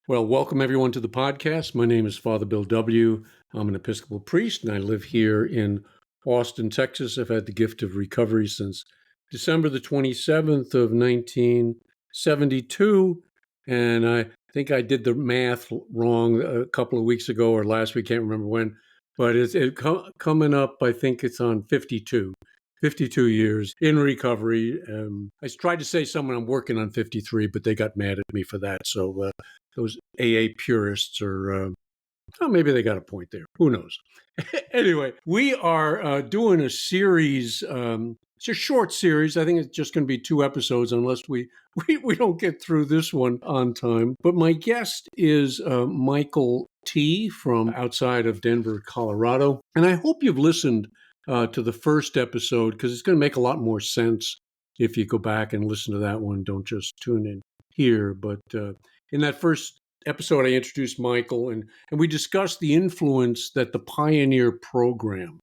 Well, welcome everyone to the podcast. My name is Father Bill W. I'm an Episcopal priest and I live here in Austin, Texas. I've had the gift of recovery since December the 27th of 1972. And I think I did the math wrong a couple of weeks ago or last week, can't remember when, but it's coming up, I think it's on 52 years in recovery. I tried to say someone I'm working on 53, but they got mad at me for that. So those AA purists are, maybe they got a point there. Who knows? Anyway, we are doing a series. It's a short series. I think it's just going to be 2 episodes unless we don't get through this one on time. But my guest is Michael T. from outside of Denver, Colorado. And I hope you've listened to the first episode because it's going to make a lot more sense if you go back and listen to that one. Don't just tune in here. But in that first episode, I introduced Michael, and we discussed the influence that the Pioneer program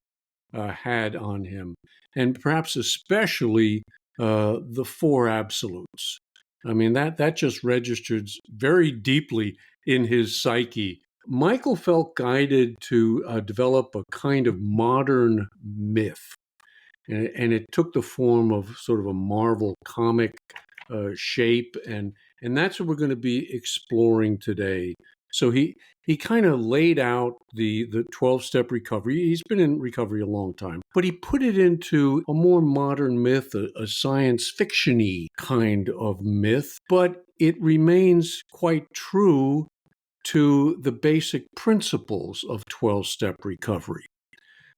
had on him, and perhaps especially the 4 absolutes. I mean, that just registered very deeply in his psyche. Michael felt guided to develop a kind of modern myth, and it took the form of sort of a Marvel comic shape, and that's what we're going to be exploring today. So he kind of laid out the 12-step recovery. He's been in recovery a long time, but he put it into a more modern myth, a science fiction-y kind of myth, but it remains quite true to the basic principles of 12-step recovery.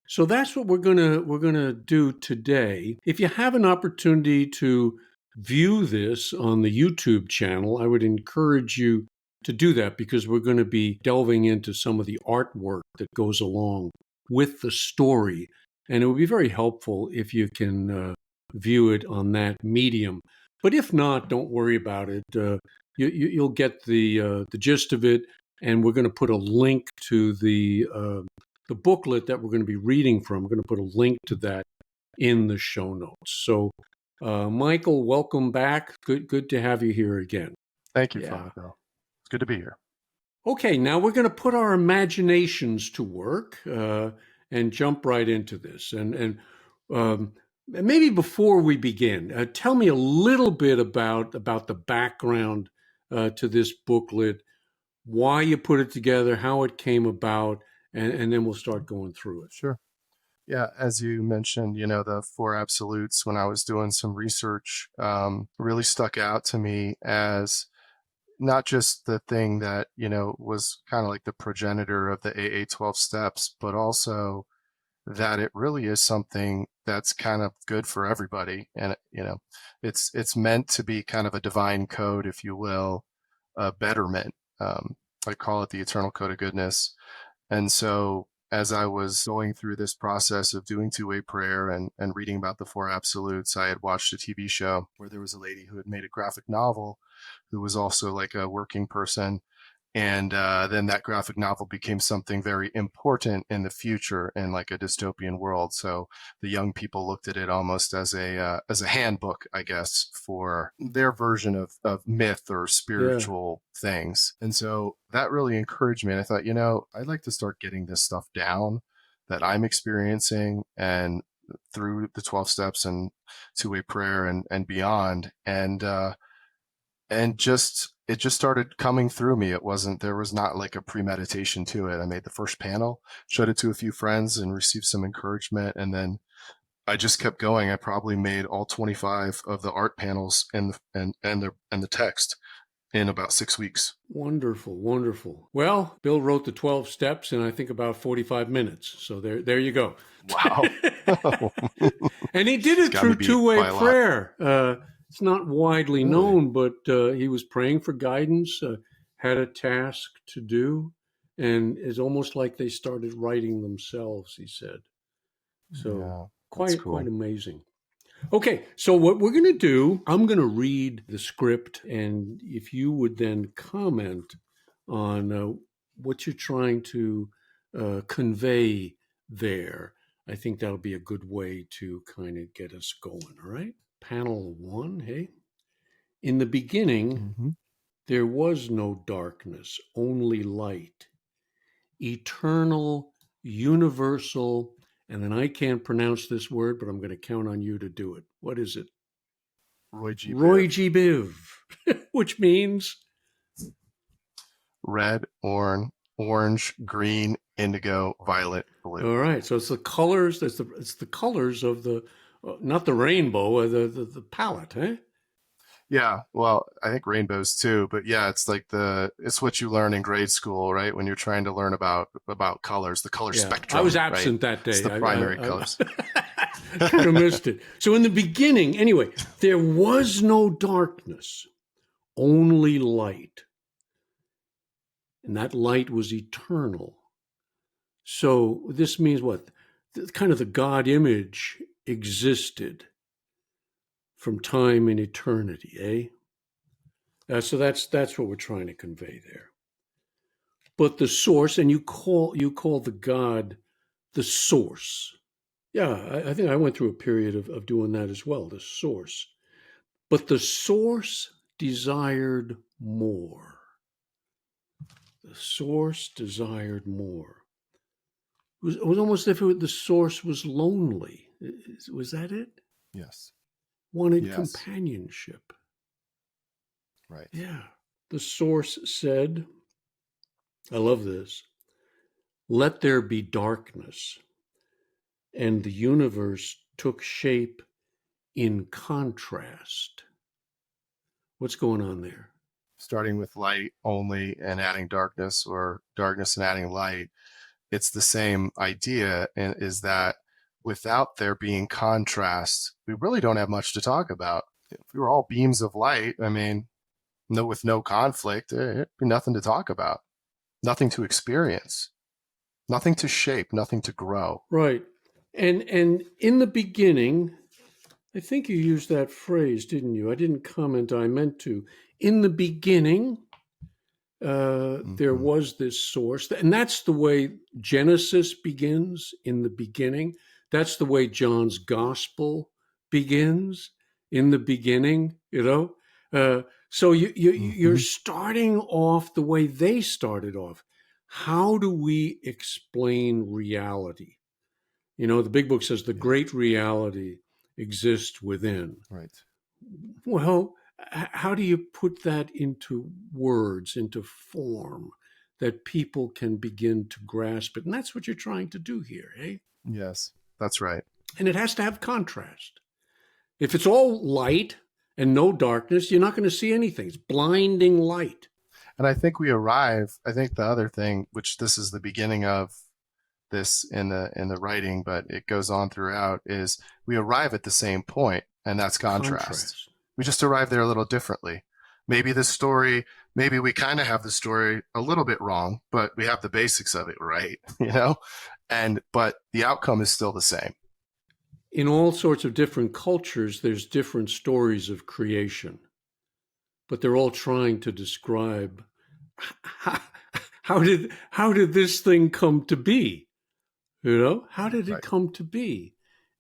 So that's what we're gonna do today. If you have an opportunity to view this on the YouTube channel, I would encourage you to do that because we're going to be delving into some of the artwork that goes along with the story. And it would be very helpful if you can view it on that medium. But if not, don't worry about it. You'll get the gist of it. And we're going to put a link to the booklet that we're going to be reading from. We're going to put a link to that in the show notes. So, Michael, welcome back. Good to have you here again. Thank you, Father Bill. It's good to be here. Okay, now we're going to put our imaginations to work and jump right into this. And maybe before we begin, tell me a little bit about the background to this booklet, why you put it together, how it came about, and then we'll start going through it. Sure. Yeah, as you mentioned, the 4 absolutes, when I was doing some research, really stuck out to me as not just the thing that, was kind of like the progenitor of the AA 12 steps, but also that it really is something that's kind of good for everybody. And, it's meant to be kind of a divine code, if you will, a betterment. I call it the eternal code of goodness. And so as I was going through this process of doing two-way prayer and reading about the 4 absolutes, I had watched a TV show where there was a lady who had made a graphic novel who was also like a working person. And then that graphic novel became something very important in the future in like a dystopian world. So the young people looked at it almost as a handbook, I guess, for their version of myth or spiritual things. And so that really encouraged me. And I thought, I'd like to start getting this stuff down that I'm experiencing and through the 12 steps and two-way prayer and beyond. And it just started coming through me. There was not like a premeditation to it. I made the first panel, showed it to a few friends and received some encouragement. And then I just kept going. I probably made all 25 of the art panels and the text in about 6 weeks. Wonderful, wonderful. Well, Bill wrote the 12 steps in I think about 45 minutes. So there you go. Wow. And he did it through two-way prayer. It's not widely known, but he was praying for guidance, had a task to do, and it's almost like they started writing themselves, he said. So quite amazing. Okay, so what we're going to do, I'm going to read the script, and if you would then comment on what you're trying to convey there, I think that'll be a good way to kind of get us going, all right? Panel 1, hey? In the beginning, There was no darkness, only light. Eternal, universal, and then I can't pronounce this word, but I'm going to count on you to do it. What is it? Roy G. Roy Biv. G. Biv, which means Red, orange, green, indigo, violet, blue. all right. So it's the colors. It's the colors of the not the rainbow, the palette, eh? Yeah, well, I think rainbows too, but yeah, it's what you learn in grade school, right? When you're trying to learn about colors, the color Yeah, I was spectrum, right? absent that It's day. the primary colors. I kind of missed it. So in the beginning, anyway, there was no darkness, only light, and that light was eternal. So this means what? Kind of the God image existed from time and eternity, eh? So that's what we're trying to convey there. But the source, and you call the God the source. Yeah, I think I went through a period of doing that as well, the source. But the source desired more. The source desired more. It was almost as if the source was lonely. Was that it? Yes. Wanted Yes. companionship. Right. Yeah. The source said, I love this, let there be darkness. And the universe took shape in contrast. What's going on there? Starting with light only and adding darkness, or darkness and adding light, it's the same idea, and is that without there being contrast, we really don't have much to talk about. If we were all beams of light, I mean, with no conflict, there'd be nothing to talk about, nothing to experience, nothing to shape, nothing to grow. Right. And in the beginning, I think you used that phrase, didn't you? I didn't comment, I meant to. In the beginning, there was this source, and that's the way Genesis begins, in the beginning. That's the way John's gospel begins, in the beginning, so you're starting off the way they started off. How do we explain reality? The big book says the great reality exists within. Right. Well, how do you put that into words, into form, that people can begin to grasp it? And that's what you're trying to do here, eh? Yes, that's right. And it has to have contrast. If it's all light and no darkness, you're not going to see anything. It's blinding light. And I think the other thing, which this is the beginning of this in the writing, but it goes on throughout, is we arrive at the same point, and that's contrast. We just arrive there a little differently. Maybe we kind of have the story a little bit wrong, but we have the basics of it right, but the outcome is still the same. In all sorts of different cultures, there's different stories of creation, but they're all trying to describe how did this thing come to be? How did it come to be?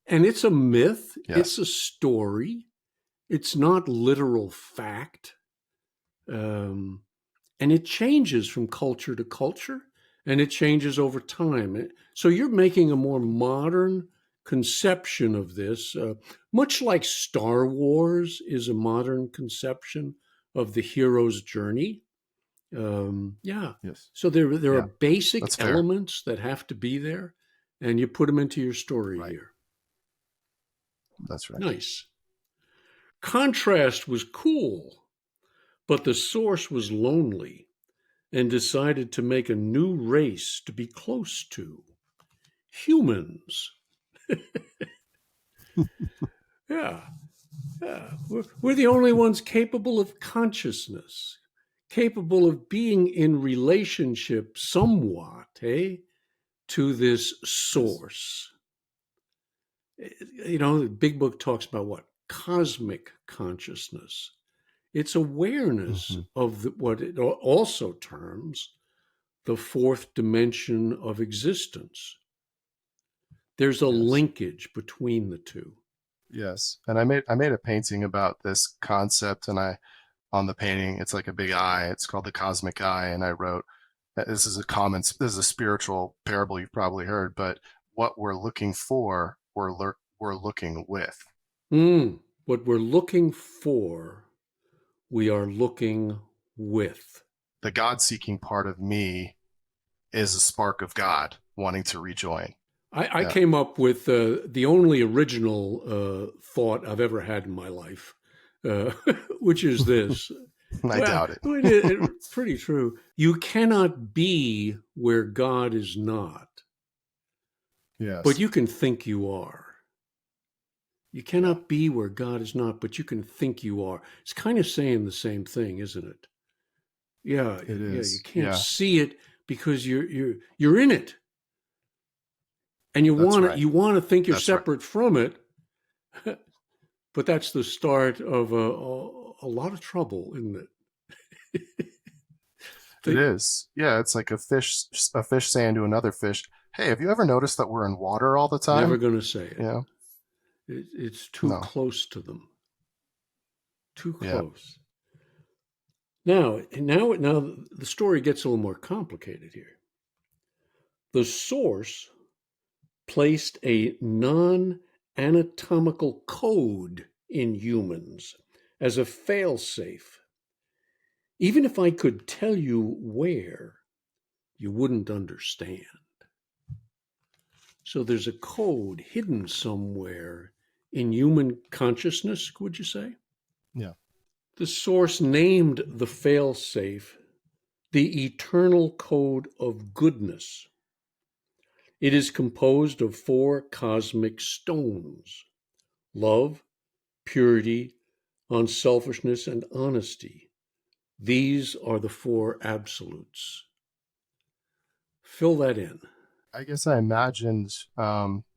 And it's a myth. Yes. It's a story. It's not literal fact. And it changes from culture to culture, and it changes over time. So you're making a more modern conception of this, much like Star Wars is a modern conception of the hero's journey. Yes. So there are basic elements that have to be there, and you put them into your story here. That's right. Nice. Contrast was cool, but the source was lonely and decided to make a new race to be close to. Humans. Yeah. We're the only ones capable of consciousness, capable of being in relationship somewhat, to this source. The big book talks about what? Cosmic consciousness. It's awareness of what it also terms the fourth dimension of existence. There's a linkage between the two. Yes. And I made a painting about this concept, and I on the painting. It's like a big eye. It's called the cosmic eye. And I wrote, this is a spiritual parable you've probably heard, but what we're looking for, we're looking with. What we're looking for, we are looking with. The God seeking part of me is a spark of God wanting to rejoin. I came up with the only original thought I've ever had in my life, uh, which is this. I Well, doubt it. it's pretty true. You cannot be where God is not, but Yes. you can think you are. You Yeah, cannot be where God is not, but you can think you are. It's kind of saying the same thing, isn't it? Yeah, it yeah. You is. can't Yeah, see it because you're in it, and that's right. you want to think you're That's right. separate from it, but that's the start of a lot of trouble, isn't it? It They is. Yeah, it's like a fish saying to another fish, "Hey, have you ever noticed that we're in water all the never time?" going to say You it. know? It's too No. close to them. Too Yeah. close. Now, the story gets a little more complicated here. The source placed a non anatomical code in humans as a failsafe. Even if I could tell you where, you wouldn't understand. So there's a code hidden somewhere in human consciousness, would you say? Yeah. The source named the failsafe the eternal code of goodness. It is composed of four cosmic stones: love, purity, unselfishness, and honesty. These are the four absolutes. Fill that in. I guess I imagined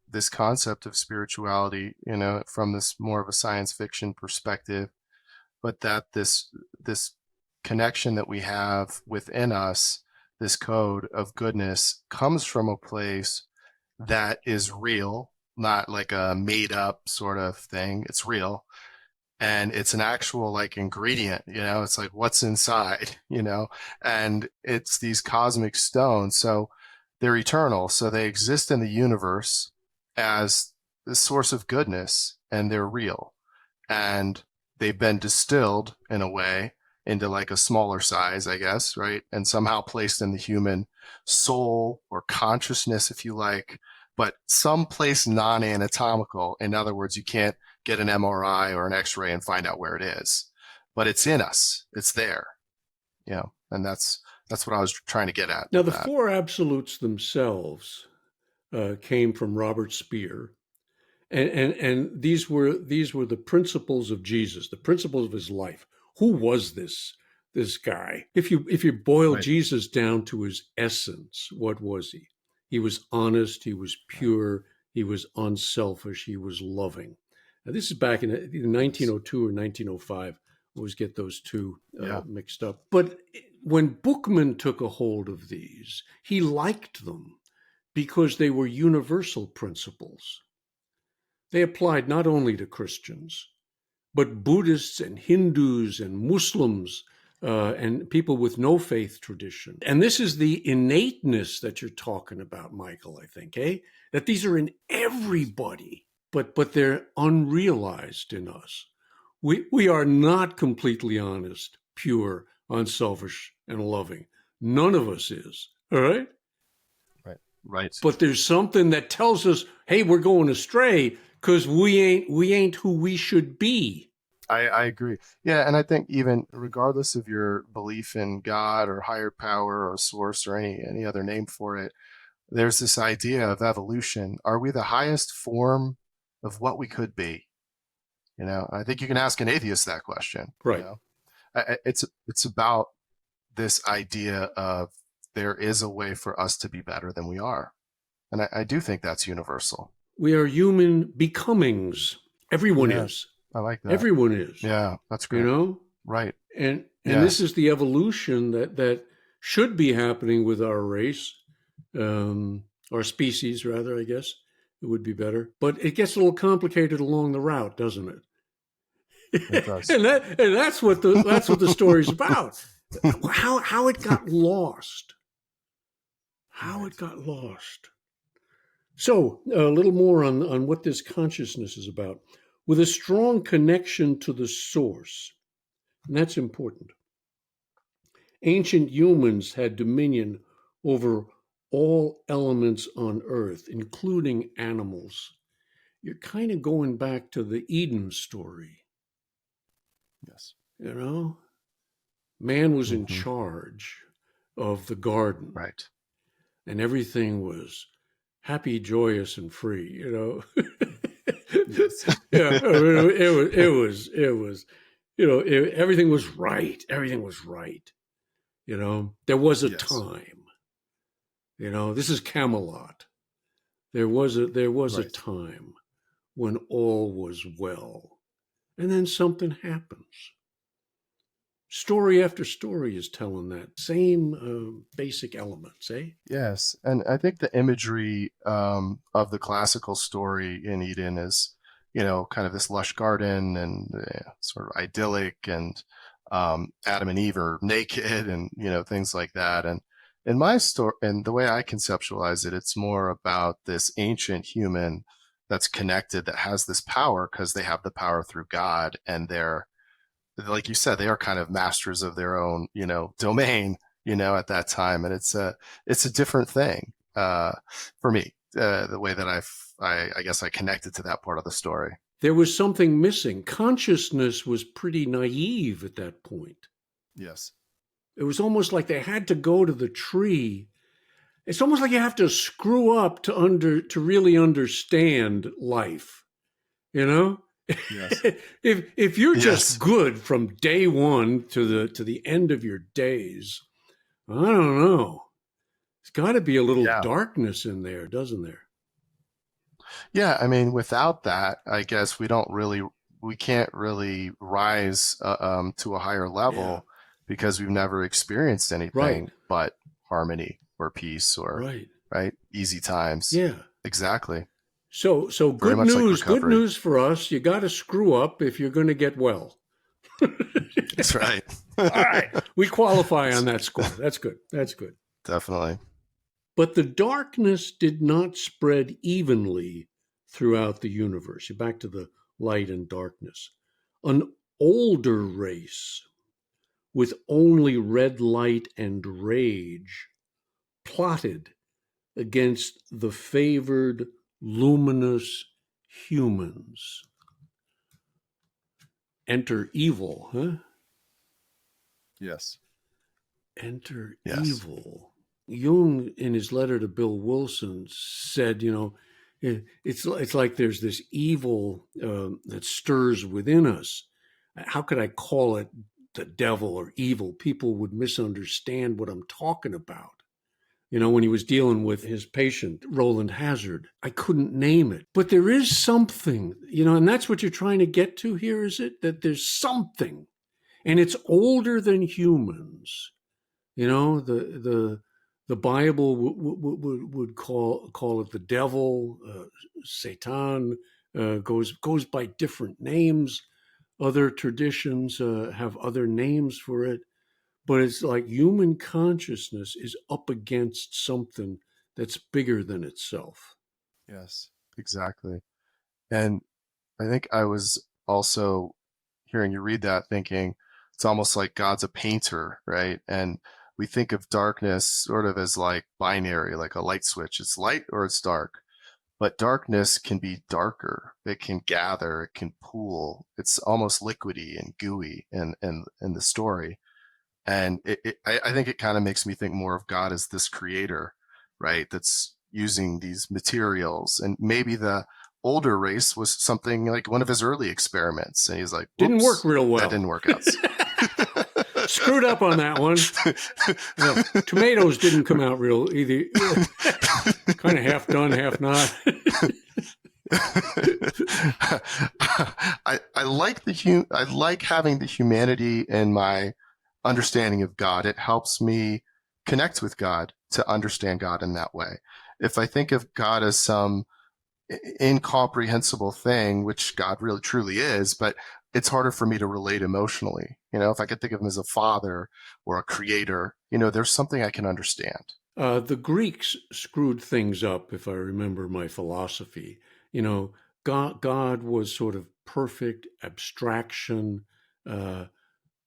this concept of spirituality, from this more of a science fiction perspective, but that this connection that we have within us, this code of goodness, comes from a place that is real, not like a made up sort of thing. It's real. And it's an actual like ingredient, it's like what's inside, and it's these cosmic stones. So they're eternal. So they exist in the universe as the source of goodness, and they're real. And they've been distilled in a way into like a smaller size, I guess, right? And somehow placed in the human soul or consciousness, if you like, but someplace non-anatomical. In other words, you can't get an MRI or an X-ray and find out where it is, but it's in us. It's there, and that's what I was trying to get at Now, with the that. four absolutes themselves came from Robert Speer, and these were the principles of Jesus, the principles of his life. Who was this guy? If you boil Right, Jesus down to his essence, what was he? He was honest. He was right. pure. He was unselfish. He was loving. Now, this is back in Yes. 1902 or 1905. I always get those two Yeah. mixed up. But when Bookman took a hold of these, he liked them because they were universal principles. They applied not only to Christians, but Buddhists and Hindus and Muslims and people with no faith tradition. And this is the innateness that you're talking about, Michael, I think, eh? That these are in everybody, but they're unrealized in us. We are not completely honest, pure, unselfish, and loving. None of us is, all right? Right. Right. But there's something that tells us, hey, we're going astray because we ain't who we should be. I agree. Yeah, and I think even regardless of your belief in God or higher power or source or any other name for it, there's this idea of evolution. Are we the highest form of what we could be? I think you can ask an atheist that question. Right. It's about this idea of there is a way for us to be better than we are, and I do think that's universal. We are human becomings. Everyone is. Yes, I like that. Everyone is. Yeah, that's You great. know? Right. And this Yes. is the evolution that should be happening with our race, our species, rather, I guess. It would be better. But it gets a little complicated along the route, doesn't it? It does. and that's what the story's about. How it got lost. How it got lost. So, a little more on what this consciousness is about. With a strong connection to the source, and that's important. Ancient humans had dominion over all elements on earth, including animals. You're kind of going back to the Eden story. Yes. You know, man was in Mm-hmm. charge of the garden, Right. and everything was happy, joyous, and free. Yes. Yeah, it was, everything was right. Everything was right. There was a Yes. time. This is Camelot. There was a Right. time when all was well, and then something happens. Story after story is telling that same basic elements, eh? Yes, and I think the imagery of the classical story in Eden is, kind of this lush garden and sort of idyllic, and Adam and Eve are naked, and things like that. And in my story, and the way I conceptualize it, it's more about this ancient human that's connected, that has this power because they have the power through God, and they're, like you said, they are kind of masters of their own, domain, at that time. And it's a different thing, for me, the way that I guess I connected to that part of the story. There was something missing. Consciousness was pretty naive at that point. Yes. It was almost like they had to go to the tree. It's almost like you have to screw up to really understand life. Yes. if you're Yes. just good from day one to the end of your days, I don't know. There's got to be a little Yeah. darkness in there, doesn't there? Yeah. I mean, without that, I guess we can't really rise to a higher level, because we've never experienced anything but harmony or peace or right, easy times. Yeah. Exactly. So Very good much like news. Good recovery. news for us. You got to screw up if you're going to get well. That's right. All right, we qualify on that score. That's good. That's good. Definitely. But the darkness did not spread evenly throughout the universe. You're back to the light and darkness. An older race with only red light and rage plotted against the favored luminous humans. Enter evil, huh? Yes. Enter Yes. evil. Jung, in his letter to Bill Wilson, said, it's like there's this evil that stirs within us. How could I call it the devil or evil? People would misunderstand what I'm talking about. When he was dealing with his patient, Roland Hazard, I couldn't name it. But there is something, and that's what you're trying to get to here, is it? That there's something, and it's older than humans. The Bible would call it the devil, Satan, goes by different names. Other traditions have other names for it. But it's like human consciousness is up against something that's bigger than itself. Yes, exactly. And I think I was also hearing you read that thinking it's almost like God's a painter, right? And we think of darkness sort of as like binary, like a light switch. It's light or it's dark. But darkness can be darker. It can gather, it can pool. It's almost liquidy and gooey in the story. And I think it kind of makes me think more of God as this creator, right? That's using these materials. And maybe the older race was something like one of his early experiments. And he's like, didn't work real well. That didn't work out. Screwed up on that one. Tomatoes didn't come out real either. Kind of half done, half not. I like having the humanity in my understanding of God. It helps me connect with God to understand God in that way. If I think of God as some incomprehensible thing, which God really truly is, but it's harder for me to relate emotionally. If I could think of him as a father or a creator, there's something I can understand. The Greeks screwed things up, if I remember my philosophy. God was sort of perfect abstraction. Uh,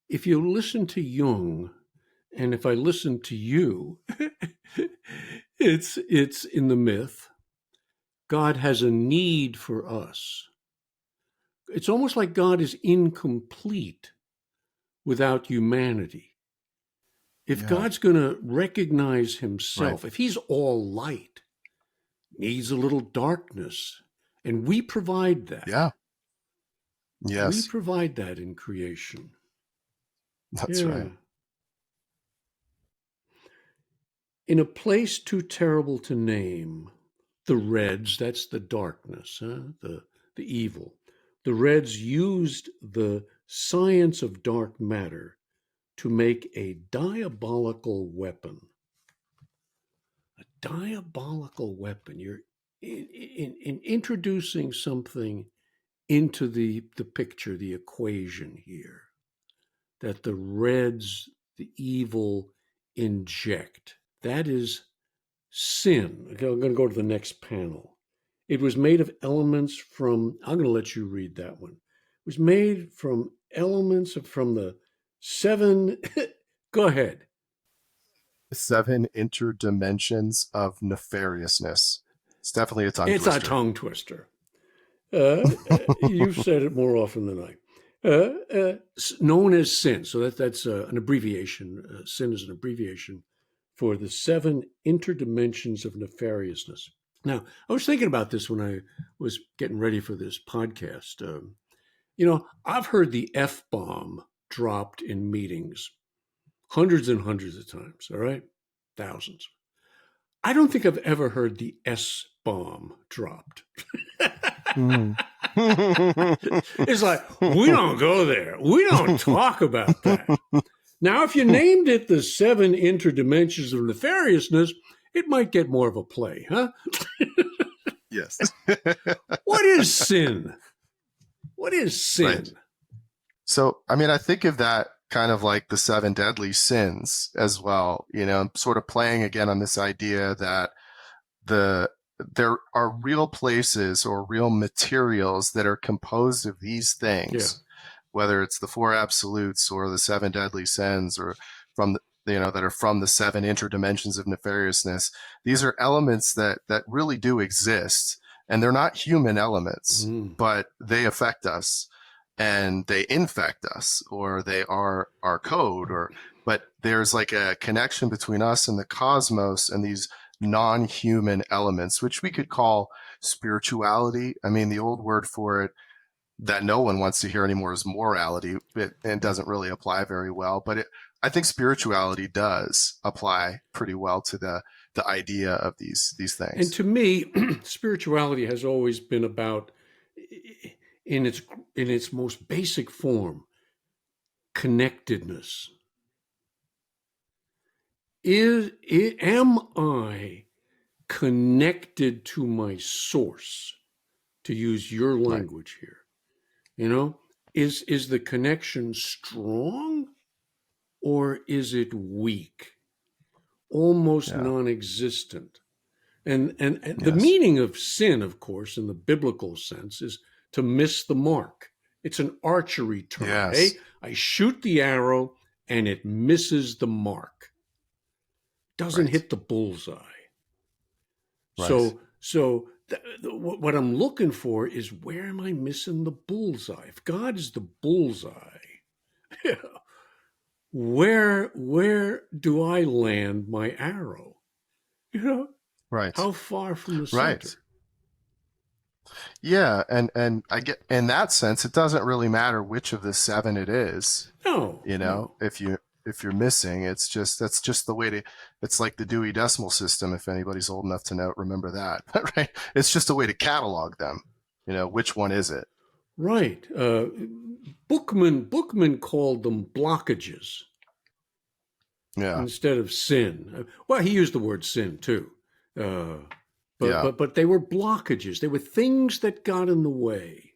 if you listen to Jung, and if I listen to you, it's in the myth. God has a need for us. It's almost like God is incomplete without humanity. If Yeah. God's going to recognize Right. himself, if he's all light, needs a little darkness, and we provide that. Yeah. We Yes. provide that in creation. That's Yeah. right. In a place too terrible to name, the Reds, that's the darkness, the evil. The Reds used the science of dark matter to make a diabolical weapon. A diabolical weapon. You're in introducing something into the picture, the equation here, that the Reds, the evil, inject. That is sin. Okay, I'm going to go to the next panel. It was made of elements from, I'm going to let you read that one. It was made from elements from the seven, go ahead. 7 interdimensions of nefariousness. It's definitely a tongue It's a twister. tongue twister. You've said it more often than I. Known as sin. So that's an abbreviation. Sin is an abbreviation for the 7 interdimensions of nefariousness. Now, I was thinking about this when I was getting ready for this podcast. I've heard the F bomb dropped in meetings hundreds and hundreds of times, all right? Thousands. I don't think I've ever heard the S bomb dropped. Mm. It's like, we don't go there. We don't talk about that. Now, if you named it the 7 interdimensions of nefariousness, it might get more of a play, huh? Yes. What is sin? What is sin? Right. So, I think of that kind of like the 7 deadly sins as well, sort of playing again on this idea that there are real places or real materials that are composed of these things, whether it's the 4 absolutes or the 7 deadly sins or from that are from the 7 interdimensions of nefariousness. These are elements that really do exist, and they're not human elements, but they affect us and they infect us, or they are our code, but there's like a connection between us and the cosmos and these non-human elements, which we could call spirituality. The old word for it that no one wants to hear anymore is morality. It doesn't really apply very well, but I think spirituality does apply pretty well to the idea of these things. And to me, spirituality has always been about, in its most basic form, connectedness. Am I connected to my source, to use your language here? Is the connection strong or is it weak, almost non-existent? And the meaning of sin, of course, in the biblical sense, is to miss the mark. It's an archery term. Yes. Hey, I shoot the arrow and it misses the mark. Doesn't hit the bullseye. Right. So what I'm looking for is, where am I missing the bullseye? If God is the bullseye, where do I land my arrow? Right. How far from the center? Right. Yeah, and I get, in that sense, it doesn't really matter which of the 7 it is. No. If you're missing, that's just the way to. It's like the Dewey Decimal System. If anybody's old enough to remember that, right? It's just a way to catalog them. Which one is it? Right. Bookman called them blockages. Yeah. Instead of sin. Well, he used the word sin too. Yeah. But they were blockages. They were things that got in the way.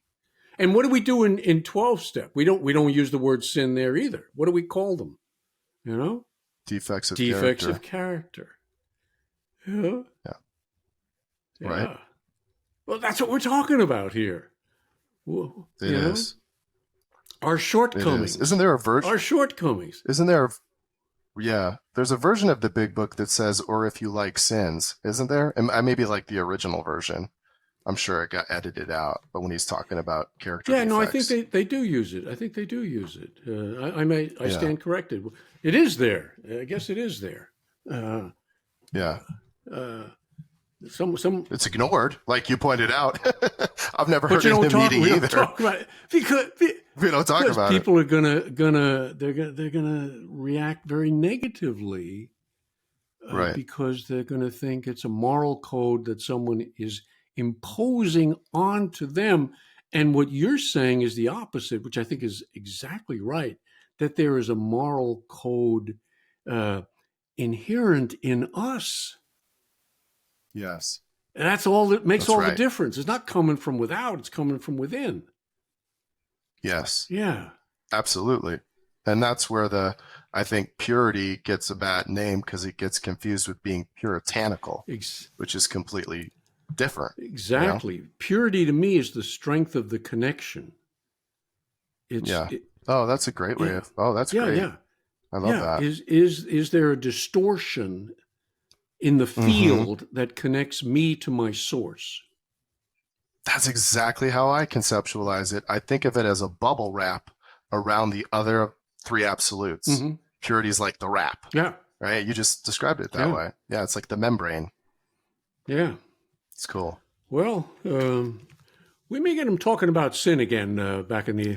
And what do we do in 12 step? We don't use the word sin there either. What do we call them? You know? Defects of Defects character. of character. Yeah. Yeah. Yeah. Right. Well, that's what we're talking about here. It is. Our shortcomings. It is. Isn't there a version? Our shortcomings. Isn't there? Yeah. There's a version of the Big Book that says, "Or if you like sins," isn't there? And I maybe like the original version. I'm sure it got edited out, but when he's talking about character defects. No, I think they do use it. I think they do use it. I stand corrected. It is there. I guess it is there. Yeah. Some It's ignored, like you pointed out. I've never heard you of don't him talk, eating we either. don't talk about it because We don't talk about people it. are gonna react very negatively, Right. because they're gonna think it's a moral code that someone is imposing onto them. And what you're saying is the opposite, which I think is exactly right. That there is a moral code inherent in us. Yes. And that's all that makes That's all right. the difference. It's not coming from without, it's coming from within. Yes. Yeah. Absolutely. And that's where I think purity gets a bad name because it gets confused with being puritanical, which is completely different. Exactly. You know? Purity to me is the strength of the connection. That's a great way of. Oh, that's great. Yeah. I love that. Is there a distortion in the field that connects me to my source? That's exactly how I conceptualize it. I think of it as a bubble wrap around the other three absolutes. Mm-hmm. Purity is like the wrap. Yeah. Right? You just described it that way. Yeah, it's like the membrane. Yeah. It's cool. Well, we may get him talking about sin again back in the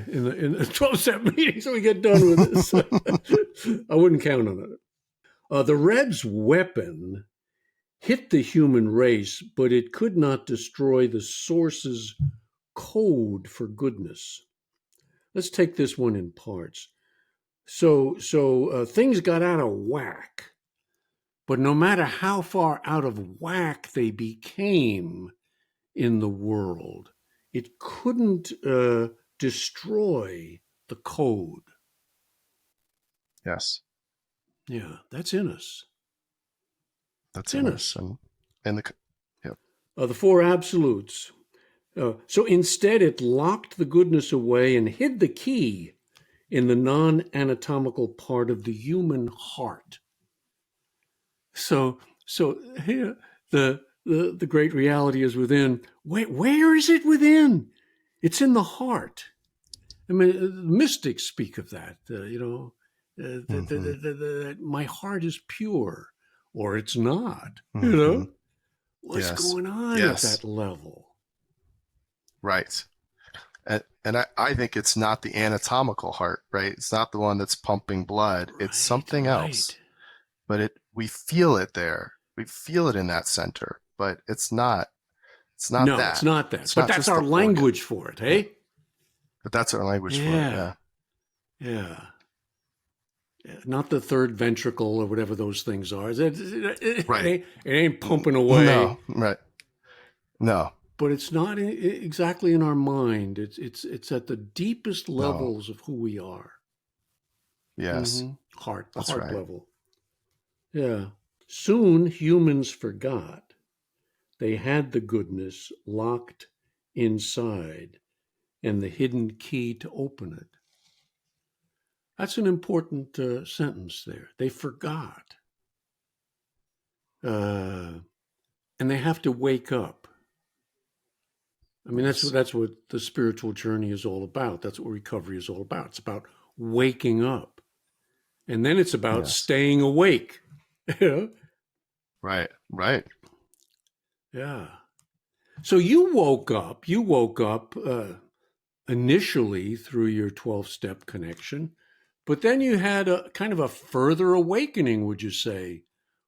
12-step meeting, so we get done with this. I wouldn't count on it. The Red's weapon hit the human race, but it could not destroy the source's code for goodness. Let's take this one in parts. So things got out of whack, but no matter how far out of whack they became in the world, it couldn't destroy the code. Yes. Yeah, that's in us. That's in us. And the four absolutes. So instead, it locked the goodness away and hid the key in the non-anatomical part of the human heart. So here, the great reality is within. Where is it within? It's in the heart. I mean, mystics speak of that. My heart is pure, or it's not. You know, what's going on at that level? Right. And I think it's not the anatomical heart, right? It's not the one that's pumping blood. Right, it's something else. But we feel it there. We feel it in that center. But it's not that. No, it's not that. But that's our language for it, hey? But that's our language for it, yeah. Not the third ventricle or whatever those things are. It ain't pumping away. No, right. No. But it's not exactly in our mind. It's at the deepest levels of who we are. Yes. Heart level. Yeah. Soon humans forgot they had the goodness locked inside and the hidden key to open it. That's an important sentence there. They forgot. And they have to wake up. I mean, that's what the spiritual journey is all about. That's what recovery is all about. It's about waking up. And then it's about staying awake. Right. Yeah. So you woke up initially through your 12-step connection, but then you had a kind of a further awakening, would you say,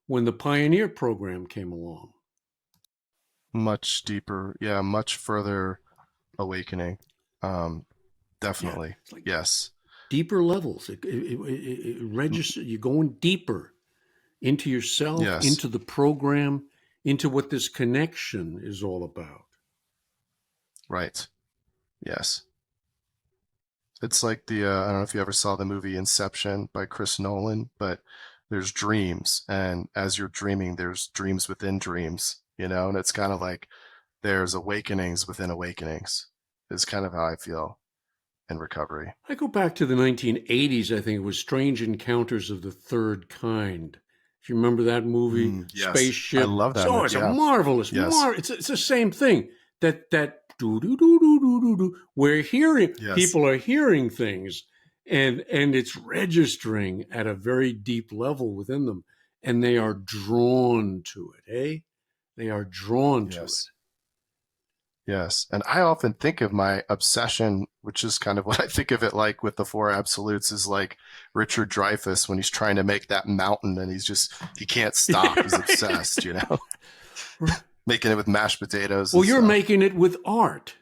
when the Pioneer program came along? Much deeper, much further awakening. Definitely, yes. Deeper levels. It registers. You're going deeper into yourself, into the program, into what this connection is all about. Right. Yes. It's like the I don't know if you ever saw the movie Inception by Chris Nolan, but there's dreams, and as you're dreaming, there's dreams within dreams, and it's kind of like there's awakenings within awakenings. Is kind of how I feel in recovery. I go back to the 1980s, I think it was Strange Encounters of the Third Kind. If you remember that movie, Yes, I Spaceship. love that. So it's a marvelous, Yes. it's the same thing. That do do do do do do do. We're hearing, Yes. people are hearing things, and it's registering at a very deep level within them, and they are drawn to it. They are drawn to it. Yes. And I often think of my obsession, which is kind of what I think of it like with the Four Absolutes, is like Richard Dreyfuss when he's trying to make that mountain and he can't stop. He's obsessed, making it with mashed potatoes. Well, you're making it with art.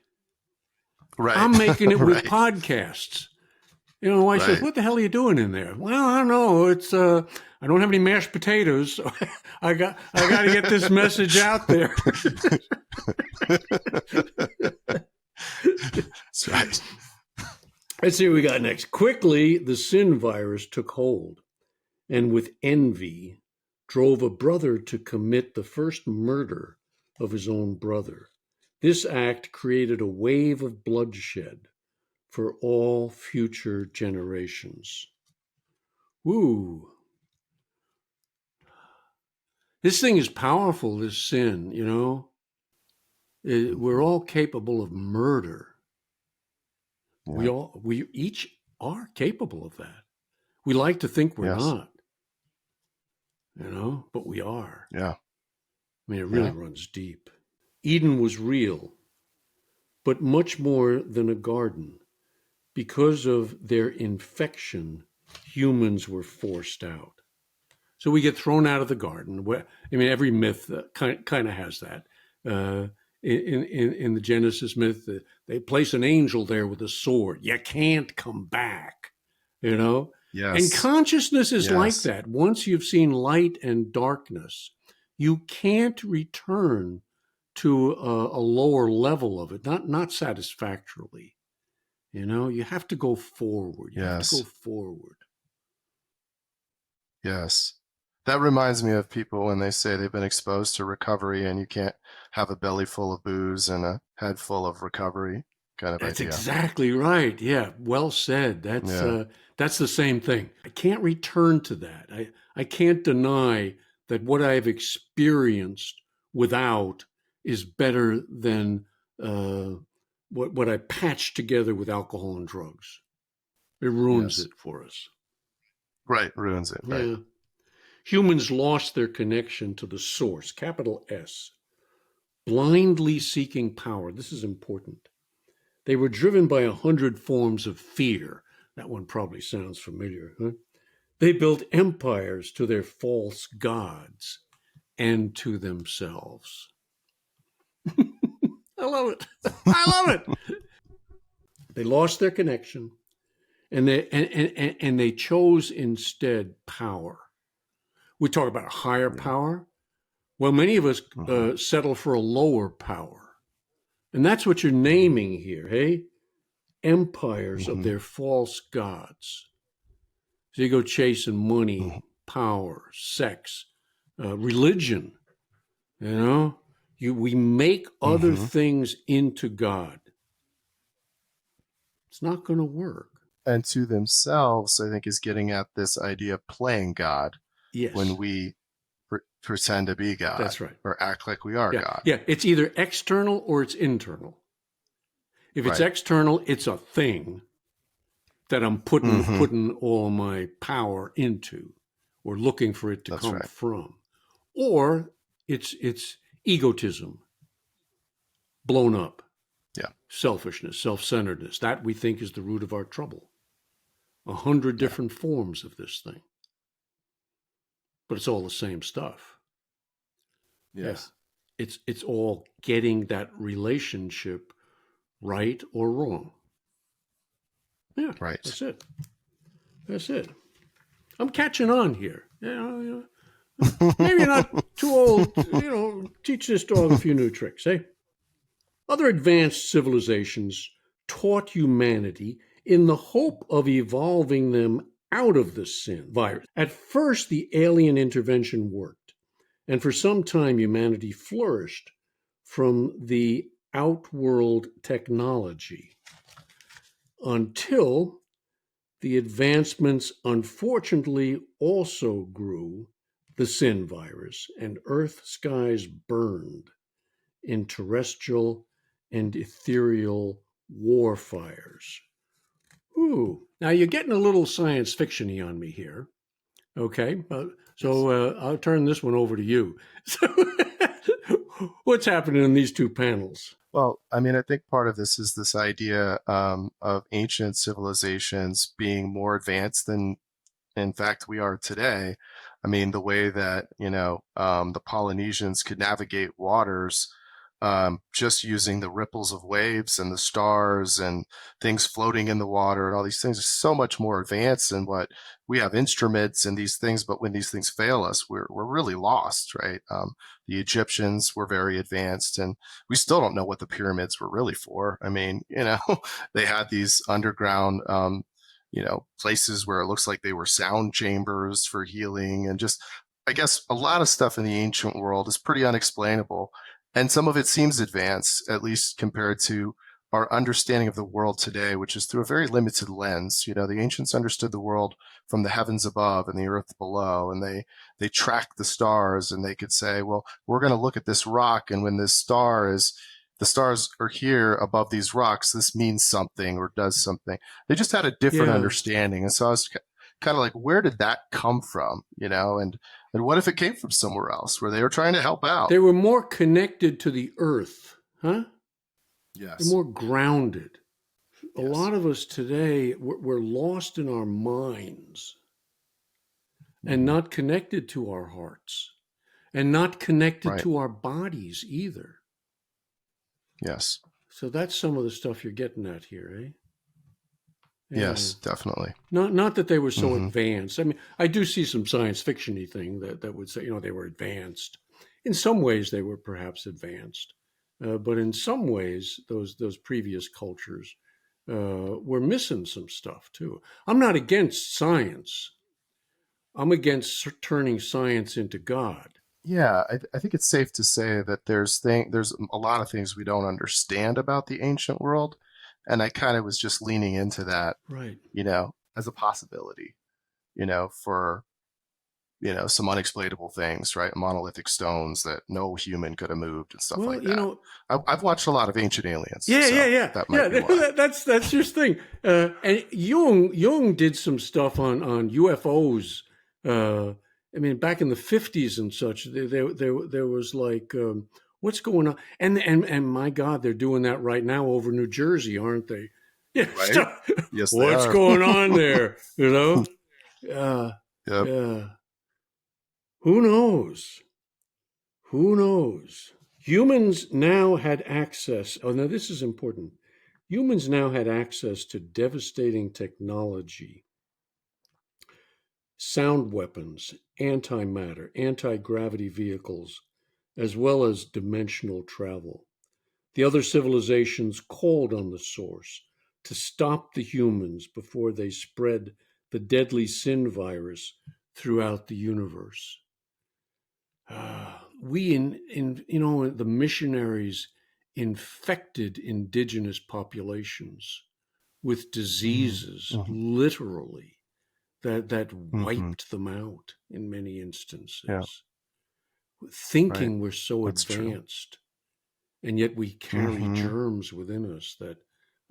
Right. I'm making it with right. podcasts. My wife says, "What the hell are you doing in there?" Well, I don't know. It's I don't have any mashed potatoes, so I got to get this message out there. That's right. Let's see what we got next. Quickly, the sin virus took hold, and with envy, drove a brother to commit the first murder of his own brother. This act created a wave of bloodshed for all future generations. Woo. This thing is powerful, this sin, We're all capable of murder. Yeah. We each are capable of that. We like to think we're not, but we are. Yeah. I mean, it really runs deep. Eden was real, but much more than a garden. Because of their infection, humans were forced out. So we get thrown out of the garden. Every myth kind of has that. In the Genesis myth, they place an angel there with a sword. You can't come back, Yes. And consciousness is like that. Once you've seen light and darkness, you can't return to a lower level of it, not satisfactorily. You have to go forward. You have to go forward. Yes. That reminds me of people when they say they've been exposed to recovery and you can't have a belly full of booze and a head full of recovery kind of That's idea. exactly right. Yeah. Well said. That's the same thing. I can't return to that. I can't deny that what I've experienced without is better than what I patched together with alcohol and drugs. It ruins it for us. Right, ruins it. Right. Yeah. Humans lost their connection to the source, capital S, blindly seeking power. This is important. They were driven by 100 forms of fear. That one probably sounds familiar, huh? They built empires to their false gods and to themselves. I love it. I love it. They lost their connection, and they chose instead power. We talk about higher power. Well, many of us settle for a lower power. And that's what you're naming here, hey? Empires of their false gods. So you go chasing money, power, sex, religion. We make other things into God. It's not going to work. And to themselves, I think, is getting at this idea of playing God. Yes. When we pretend to be God. That's right. Or act like we are God. Yeah, it's either external or it's internal. If it's external, it's a thing that I'm putting all my power into or looking for it to come from. Or it's egotism, blown up. Yeah. Selfishness, self-centeredness. That we think is the root of our trouble. 100 different forms of this thing. But it's all the same stuff. Yes. Yeah. It's all getting that relationship right or wrong. Yeah. Right. That's it. I'm catching on here. Maybe not too old, teach this dog a few new tricks, eh? Other advanced civilizations taught humanity in the hope of evolving them out of the sin virus. At first, the alien intervention worked, and for some time, humanity flourished from the outworld technology until the advancements unfortunately also grew the sin virus, and Earth skies burned in terrestrial and ethereal war fires. Ooh, now you're getting a little science fiction-y on me here. Okay, so I'll turn this one over to you. So, what's happening in these two panels? Well, I mean, I think part of this is this idea of ancient civilizations being more advanced than, in fact, we are today. I mean, the way that, the Polynesians could navigate waters just using the ripples of waves and the stars and things floating in the water and all these things are so much more advanced than what we have instruments and these things. But when these things fail us, we're really lost, right? The Egyptians were very advanced, and we still don't know what the pyramids were really for. I mean, they had these underground places where it looks like they were sound chambers for healing, and just, I guess, a lot of stuff in the ancient world is pretty unexplainable. And some of it seems advanced, at least compared to our understanding of the world today, which is through a very limited lens. The ancients understood the world from the heavens above and the earth below, and they tracked the stars, and they could say, well, we're going to look at this rock, and when the stars are here above these rocks, this means something or does something. They just had a different understanding. And so I was kind of like, where did that come from? And what if it came from somewhere else where they were trying to help out? They were more connected to the earth, huh? Yes. They're more grounded. Yes. A lot of us today, we're lost in our minds and not connected to our hearts and not connected to our bodies either. Yes. So that's some of the stuff you're getting at here, eh? Yes, definitely. Not that they were so advanced. I mean, I do see some science fiction-y thing that would say, they were advanced. In some ways, they were perhaps advanced, but in some ways, those previous cultures were missing some stuff too. I'm not against science. I'm against turning science into God. Yeah, I think it's safe to say that there's a lot of things we don't understand about the ancient world. And I kind of was just leaning into that, right? As a possibility, for, some unexplainable things, right? Monolithic stones that no human could have moved and stuff like that. I've watched a lot of Ancient Aliens. Yeah. That might be why. That's your thing. And Jung did some stuff on UFOs. I mean, back in the 50s and such, there was like, what's going on? And my God, they're doing that right now over New Jersey, aren't they? Yeah. Right? Yes, what's going on there? Yep. Yeah. Who knows? Humans now had access. Oh, now this is important. Humans now had access to devastating technology. Sound weapons, antimatter, anti-gravity vehicles, as well as dimensional travel. The other civilizations called on the source to stop the humans before they spread the deadly sin virus throughout the universe. The missionaries infected indigenous populations with diseases, literally, that wiped them out in many instances. Thinking we're so advanced, and yet we carry germs within us that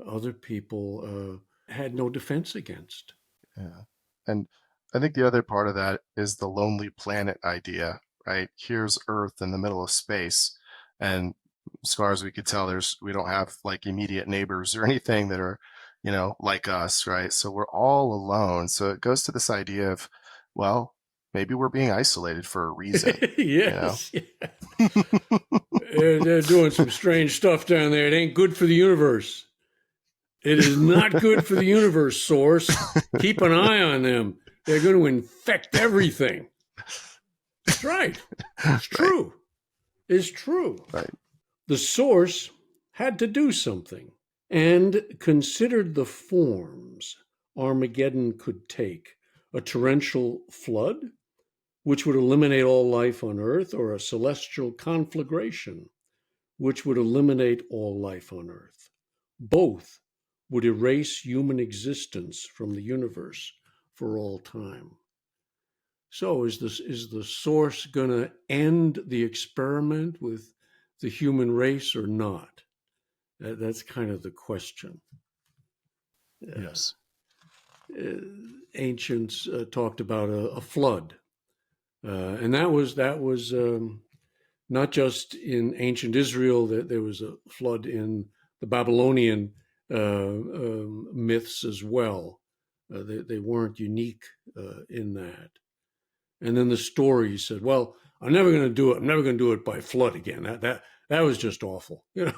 other people had no defense against. Yeah. And I think the other part of that is the lonely planet idea, right? Here's Earth in the middle of space. And as far as we could tell, we don't have like immediate neighbors or anything that are, like us, right? So we're all alone. So it goes to this idea of, well, maybe we're being isolated for a reason. Yes. Yeah. They're doing some strange stuff down there. It ain't good for the universe. It is not good for the universe, source. Keep an eye on them. They're going to infect everything. That's right. It's Right. true. It's true. Right. The source had to do something and considered the forms Armageddon could take: a torrential flood, which would eliminate all life on Earth, or a celestial conflagration, which would eliminate all life on Earth. Both would erase human existence from the universe for all time. So is the source going to end the experiment with the human race or not? That's kind of the question. Yes. Ancients talked about a flood, and that was not just in ancient Israel. That there was a flood in the Babylonian myths as well. They weren't unique in that. And then the story said, "Well, I'm never going to do it. I'm never going to do it by flood again. That was just awful, you know."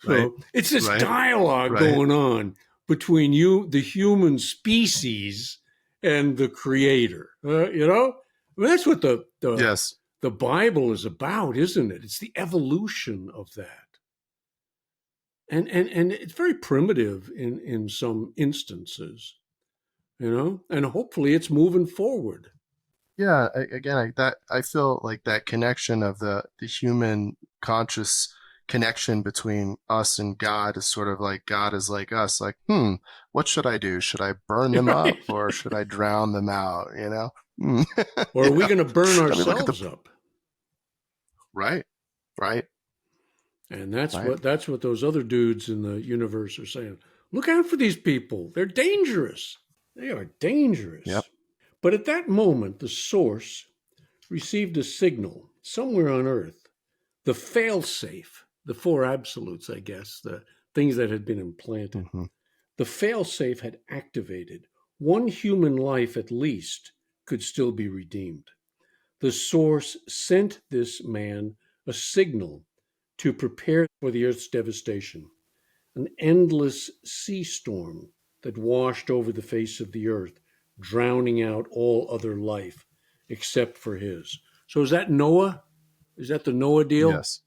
Right. So it's this Right. dialogue Right. going on between you, the human species, and the Creator. You know, I mean, that's what Yes. the Bible is about, isn't it? It's the evolution of that, and it's very primitive in some instances, you know, and hopefully it's moving forward. Yeah. I feel like that connection of the human conscious connection between us and God is sort of like God is like us, like, what should I do? Should I burn them up Right? or should I drown them out? You know? Hmm. Or You are we know? going to burn Let me look at the ourselves up? right. Right. And that's Right. what those other dudes in the universe are saying. Look out for these people. They're dangerous. They are Yep. dangerous. But at that moment, the source received a signal somewhere on Earth. The fail-safe, the four absolutes, I guess, the things that had been implanted. Hmm. The fail-safe had activated. One human life at least could still be redeemed. The source sent this man a signal to prepare for the Earth's devastation, an endless sea storm that washed over the face of the Earth, drowning out all other life except for his. So is that Noah? Is that the Noah deal? Yes.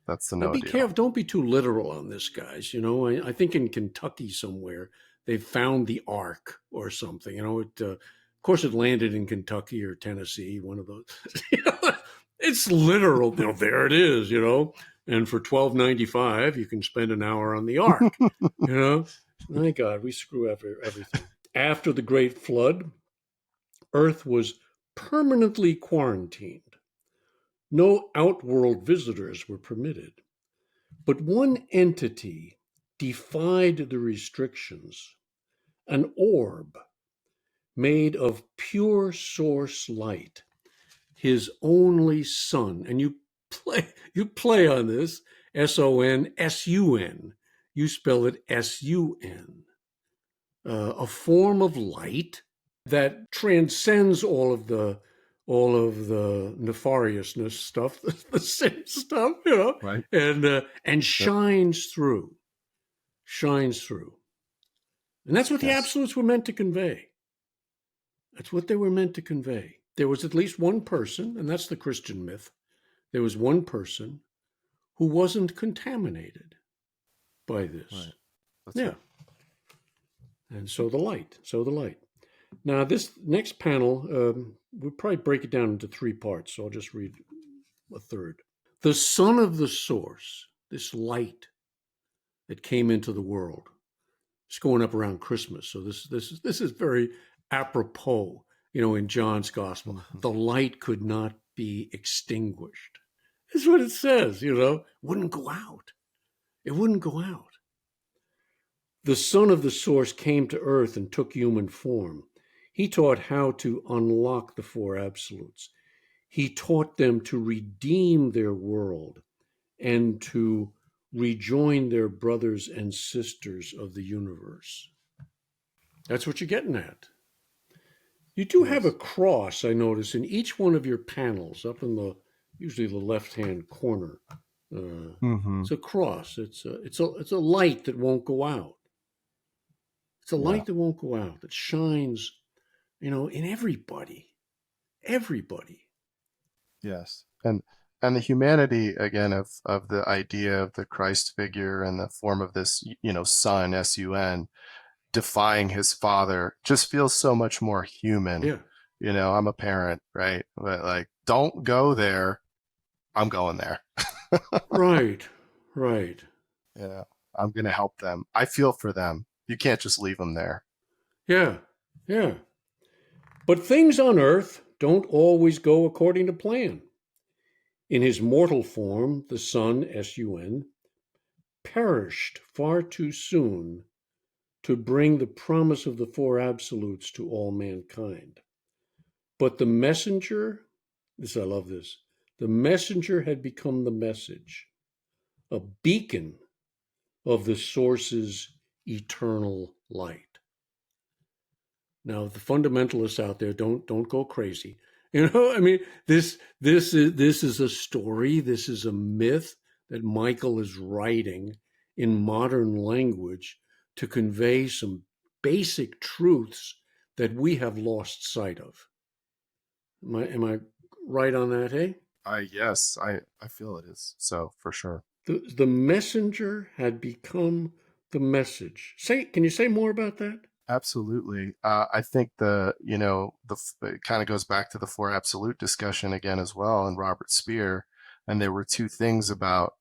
That's the Now no be deal. careful. Don't be too literal on this, guys. You know, I think in Kentucky somewhere they found the Ark or something. You know, of course it landed in Kentucky or Tennessee, one of those. You know, it's literal. You know, there it is. You know, and for $12.95 you can spend an hour on the Ark. You know, my God, we screw everything. After the Great Flood, Earth was permanently quarantined. No outworld visitors were permitted. But one entity defied the restrictions: an orb made of pure source light, his only son. And you play on this, SONSUN. You spell it SUN. A form of light that transcends all of the nefariousness stuff, the sin stuff, you know, Right. and Yep. shines through. And that's what the Yes. absolutes were meant to convey. That's what they were meant to convey. There was at least one person, and that's the Christian myth. There was one person who wasn't contaminated by this. Right. That's Yeah. right. And so the light. Now, this next panel, we'll probably break it down into three parts. So I'll just read a third. The son of the source, this light that came into the world. It's going up around Christmas. So this is very apropos, you know, in John's gospel. Mm-hmm. The light could not be extinguished. That's what it says, you know. It wouldn't go out. It wouldn't go out. The son of the source came to earth and took human form. He taught how to unlock the four absolutes. He taught them to redeem their world and to rejoin their brothers and sisters of the universe. That's what you're getting at. You do have a Yes. cross, I notice, in each one of your panels, up in usually the left-hand corner. Mm-hmm. It's a cross. It's a light that won't go out. It's a Yeah. light that won't go out. That shines in everybody. Yes. And the humanity again of the idea of the Christ figure and the form of this, son, S-U-N, defying his father just feels so much more human. Yeah. I'm a parent, right? But like, don't go there. I'm going there. Right. Right. I'm going to help them. I feel for them. You can't just leave them there. Yeah. Yeah. But things on earth don't always go according to plan. In his mortal form, the Son, S-U-N, perished far too soon to bring the promise of the four absolutes to all mankind. But the messenger, I love this, the messenger had become the message, a beacon of the source's eternal light. Now, the fundamentalists out there, don't go crazy. I mean, this is a story. This is a myth that Michael is writing in modern language to convey some basic truths that we have lost sight of. Am I right on that? Hey, Yes, I feel it is. So for sure. the messenger had become the message. Can you say more about that? Absolutely. I think it kind of goes back to the four absolute discussion again as well in Robert Speer. And there were two things about,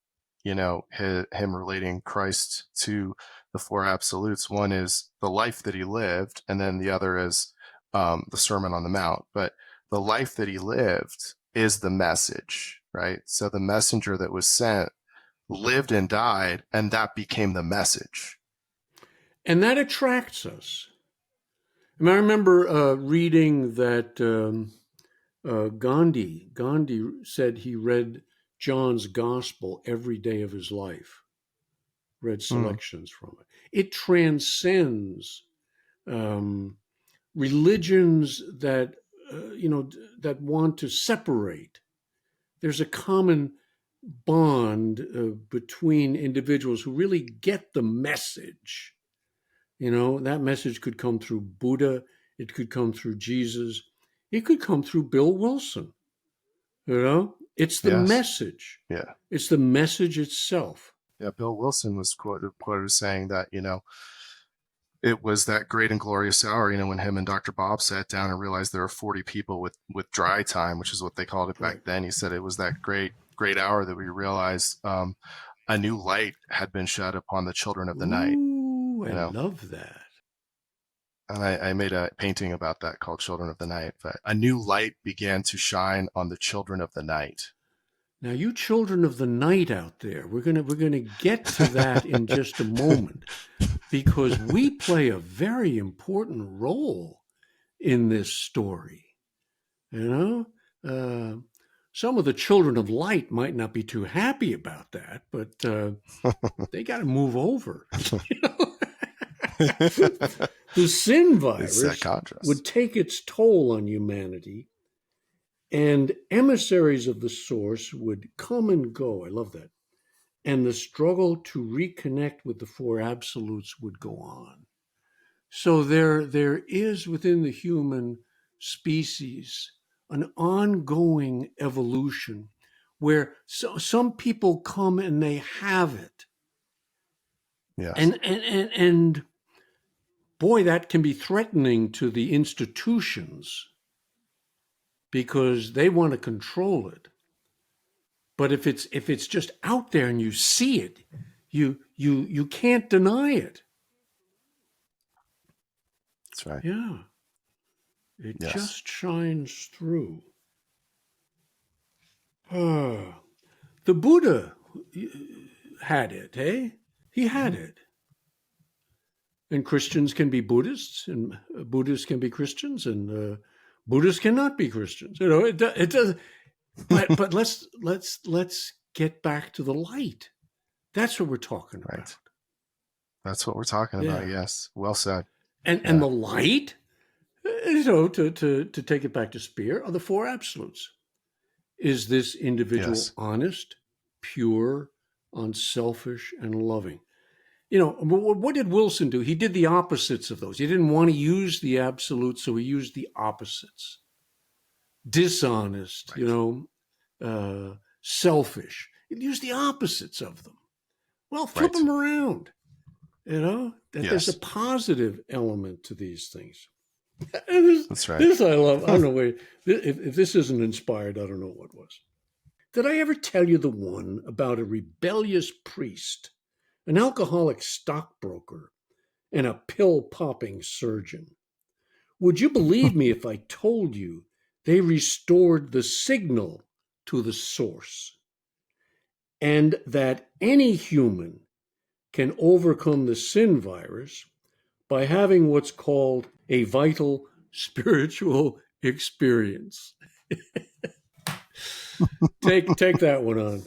him relating Christ to the four absolutes. One is the life that he lived, and then the other is the Sermon on the Mount. But the life that he lived is the message, right? So the messenger that was sent lived and died, and that became the message. And that attracts us. I mean, I remember reading that Gandhi said he read John's Gospel every day of his life, read selections from it. It transcends religions that that want to separate. There's a common bond between individuals who really get the message. That message could come through Buddha, it could come through Jesus, it could come through Bill Wilson. It's the Yes. message. Yeah. It's the message itself. Yeah, Bill Wilson was quoted as saying that, it was that great and glorious hour, when him and Dr. Bob sat down and realized there were 40 people with dry time, which is what they called it back Right. then. He said it was that great hour that we realized a new light had been shed upon the children of the night. Ooh, I love that. And I made a painting about that called Children of the Night. But a new light began to shine on the children of the night. Now, you children of the night out there, we're gonna get to that in just a moment, because we play a very important role in this story. Some of the children of light might not be too happy about that, but they got to move over. The sin virus would take its toll on humanity, and emissaries of the source would come and go. I love that. And the struggle to reconnect with the four absolutes would go on. So there is within the human species an ongoing evolution where some people come and they have it. Yes. And boy, that can be threatening to the institutions because they want to control it. But if it's just out there and you see it, you can't deny it. That's right. Yeah. It just shines through. The Buddha had it, eh? He had it. And Christians can be Buddhists, and Buddhists can be Christians, and Buddhists cannot be Christians. It does. But let's get back to the light. That's what we're talking about. That's what we're talking about. Yes, well said. And the light, to take it back to Speer, are the four absolutes. Is this individual honest, pure, unselfish, and loving? what did Wilson do? He did the opposites of those. He didn't want to use the absolutes, so he used the opposites. Dishonest, Right. Selfish. He used the opposites of them. Well, flip Right. them around. That there's a Yes. positive element to these things. this, That's right. this I love. I don't know. Wait, if this isn't inspired, I don't know what was. Did I ever tell you the one about a rebellious priest, an alcoholic stockbroker, and a pill popping surgeon? Would you believe me if I told you they restored the signal to the source, and that any human can overcome the sin virus by having what's called a vital spiritual experience? Take that one on.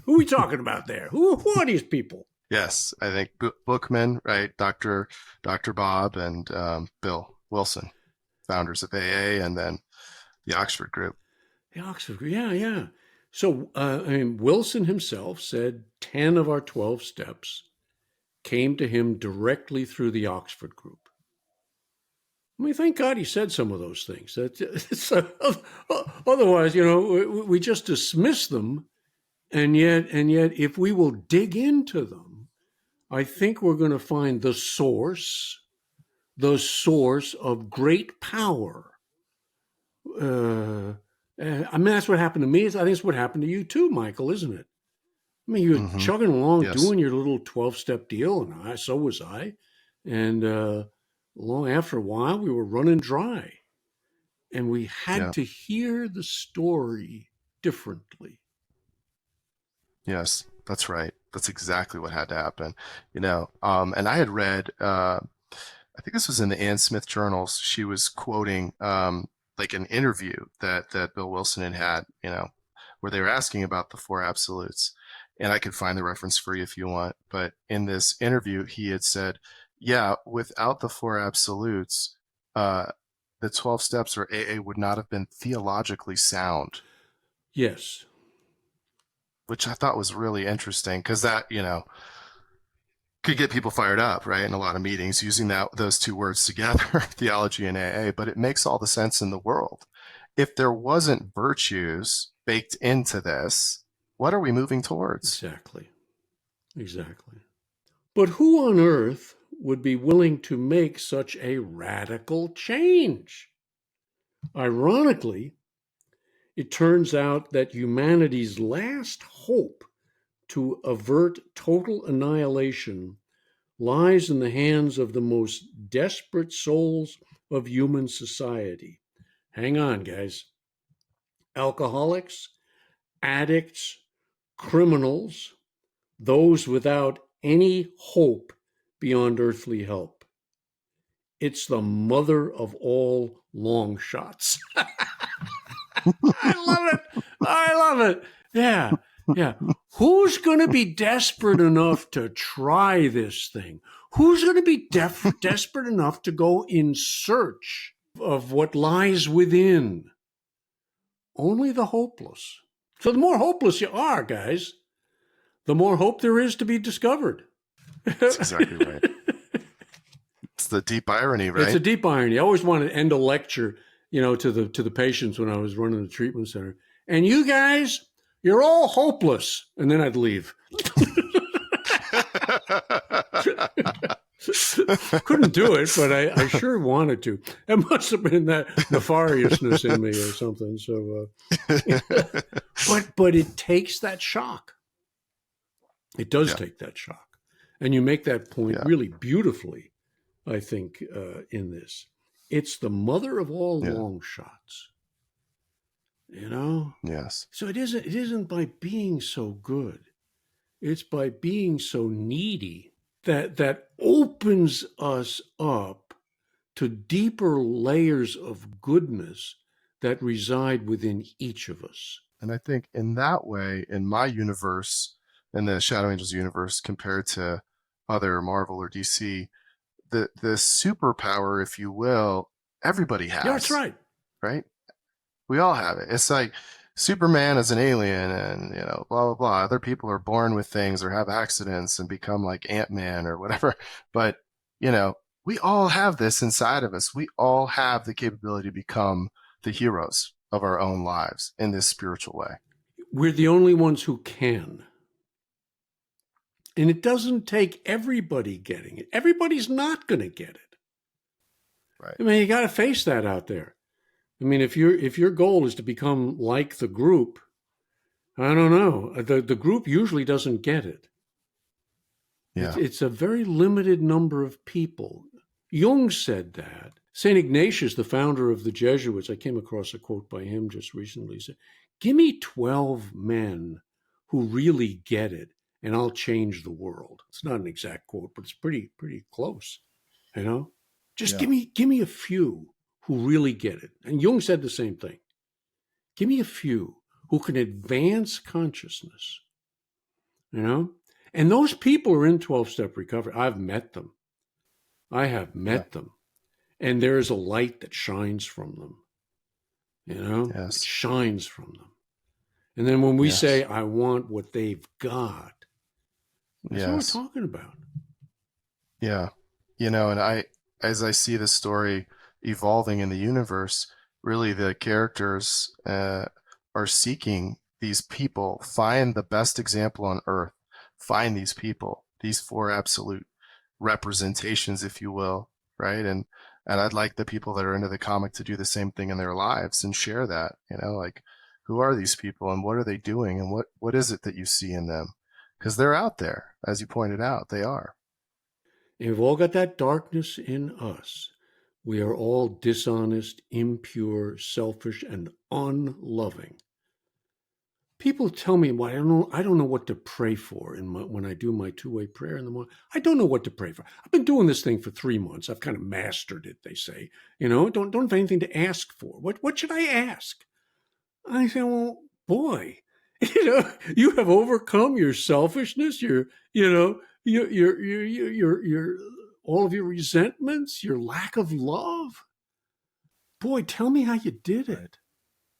Who are we talking about there? Who are these people? Yes, I think Bookman, right? Dr. Bob and Bill Wilson, founders of AA, and then the Oxford group. The Oxford, yeah, yeah. So, Wilson himself said 10 of our 12 steps came to him directly through the Oxford group. Thank God he said some of those things. Otherwise, we just dismiss them, and yet, if we will dig into them, I think we're going to find the source of great power. That's what happened to me. I think it's what happened to you too, Michael, isn't it? You're chugging along, Yes. doing your little 12-step deal, and so was I. And long after a while, we were running dry, and we had to hear the story differently. Yes, that's right. That's exactly what had to happen. And I had read, I think this was in the Ann Smith journals. She was quoting like an interview that Bill Wilson had, where they were asking about the four absolutes. And I could find the reference for you if you want. But in this interview, he had said, yeah, without the four absolutes, the 12 steps or AA would not have been theologically sound. Yes. Which I thought was really interesting because that, could get people fired up, right? In a lot of meetings using those two words together, theology and AA, but it makes all the sense in the world. If there wasn't virtues baked into this, what are we moving towards? Exactly. But who on earth would be willing to make such a radical change? Ironically, it turns out that humanity's last hope to avert total annihilation lies in the hands of the most desperate souls of human society. Hang on, guys. Alcoholics, addicts, criminals, those without any hope beyond earthly help. It's the mother of all long shots. I love it. Yeah. Who's going to be desperate enough to try this thing? Who's going to be desperate enough to go in search of what lies within? Only the hopeless. So the more hopeless you are, guys, the more hope there is to be discovered. That's exactly right. It's the deep irony, right? It's a deep irony. I always wanted to end a lecture, to the patients when I was running the treatment center. And you guys, you're all hopeless. And then I'd leave. Couldn't do it, but I sure wanted to. It must have been that nefariousness in me or something. So, but it takes that shock. It does take that shock. And you make that point really beautifully, I think, in this. It's the mother of all long shots. Yes. So it isn't by being so good. It's by being so needy that opens us up to deeper layers of goodness that reside within each of us. And I think in that way, in my universe, in the Shadow Angels universe, compared to other Marvel or DC, the superpower, if you will, everybody has. Yeah, that's right. Right? We all have it. It's like Superman is an alien and, blah, blah, blah. Other people are born with things or have accidents and become like Ant-Man or whatever. But, we all have this inside of us. We all have the capability to become the heroes of our own lives in this spiritual way. We're the only ones who can. And it doesn't take everybody getting it. Everybody's not going to get it. Right. I mean, you got to face that out there. I mean, if your goal is to become like the group, I don't know. The group usually doesn't get it. Yeah. It's a very limited number of people. Jung said that. St. Ignatius, the founder of the Jesuits, I came across a quote by him just recently. He said, "Give me 12 men who really get it, and I'll change the world." It's not an exact quote, but it's pretty close. Just give me a few who really get it. And Jung said the same thing. Give me a few who can advance consciousness. And those people are in 12-step recovery. I've met them. I have met them. And there is a light that shines from them. Yes. It shines from them. And then when we say, I want what they've got, that's what we're talking about. Yeah. And as I see the story evolving in the universe, really the characters are seeking these people, find the best example on earth, find these people, these four absolute representations, if you will, right? And I'd like the people that are into the comic to do the same thing in their lives and share that, like, who are these people and what are they doing and what is it that you see in them? Because they're out there, as you pointed out, they are. And we've all got that darkness in us. We are all dishonest, impure, selfish, and unloving. People tell me, well, I don't know what to pray for when I do my two-way prayer in the morning. I don't know what to pray for. I've been doing this thing for 3 months. I've kind of mastered it, they say. Don't have anything to ask for. What should I ask? I say, well, boy, you have overcome your selfishness, your all of your resentments, your lack of love. Boy, tell me how you did it.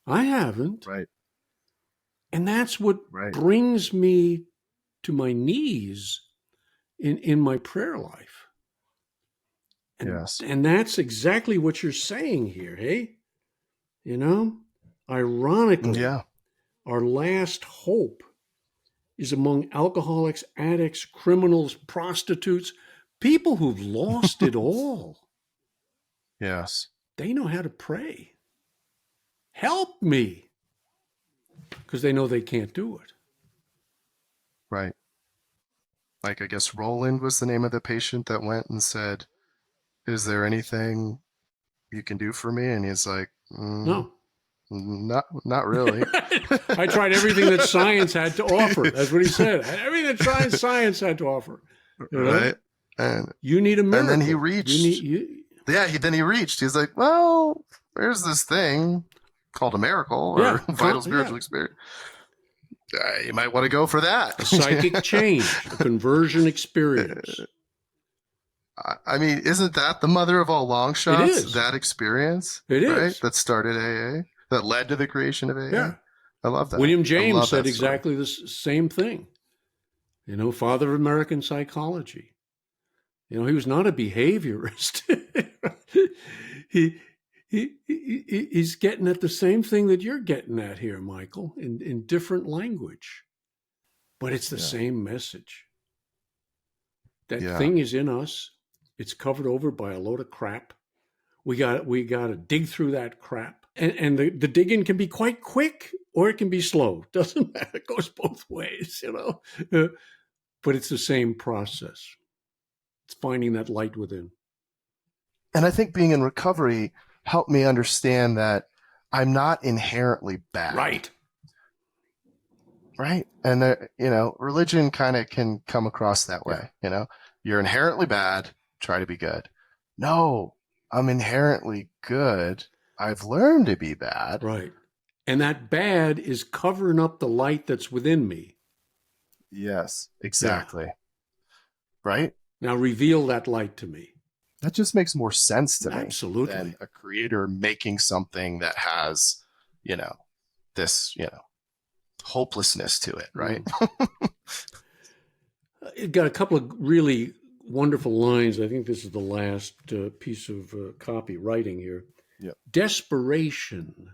I haven't. Right. And that's what brings me to my knees in my prayer life. And that's exactly what you're saying here, hey? Ironically, our last hope is among alcoholics, addicts, criminals, prostitutes, people who've lost it all. Yes. They know how to pray. Help me. Because they know they can't do it. Right. Like, I guess Roland was the name of the patient that went and said, "Is there anything you can do for me?" And he's like, No. Not really. I tried everything that science had to offer. That's what he said. Everything that science had to offer. Right. And you need a miracle. And then he reached. Then he reached. He's like, well, there's this thing called a miracle or vital spiritual experience. You might want to go for that. A psychic change, a conversion experience. I mean, isn't that the mother of all long shots? It is. That experience? It is. Right? That started AA? That led to the creation of AA? Yeah. I love that. William James said exactly the same thing. Father of American psychology. He was not a behaviorist. He's getting at the same thing that you're getting at here, Michael, in different language. But it's the same message. That thing is in us. It's covered over by a load of crap. We got to dig through that crap. And the digging can be quite quick or it can be slow. Doesn't matter. It goes both ways, But it's the same process. It's finding that light within. And I think being in recovery helped me understand that I'm not inherently bad. Right. Right. And, religion kind of can come across that way. You're inherently bad, try to be good. No, I'm inherently good. I've learned to be bad. Right. And that bad is covering up the light that's within me. Yes, exactly. Yeah. Right? Now reveal that light to me. That just makes more sense to me. Absolutely. Than a creator making something that has, this, hopelessness to it, right? It got a couple of really wonderful lines. I think this is the last piece of copywriting here. Yeah. Desperation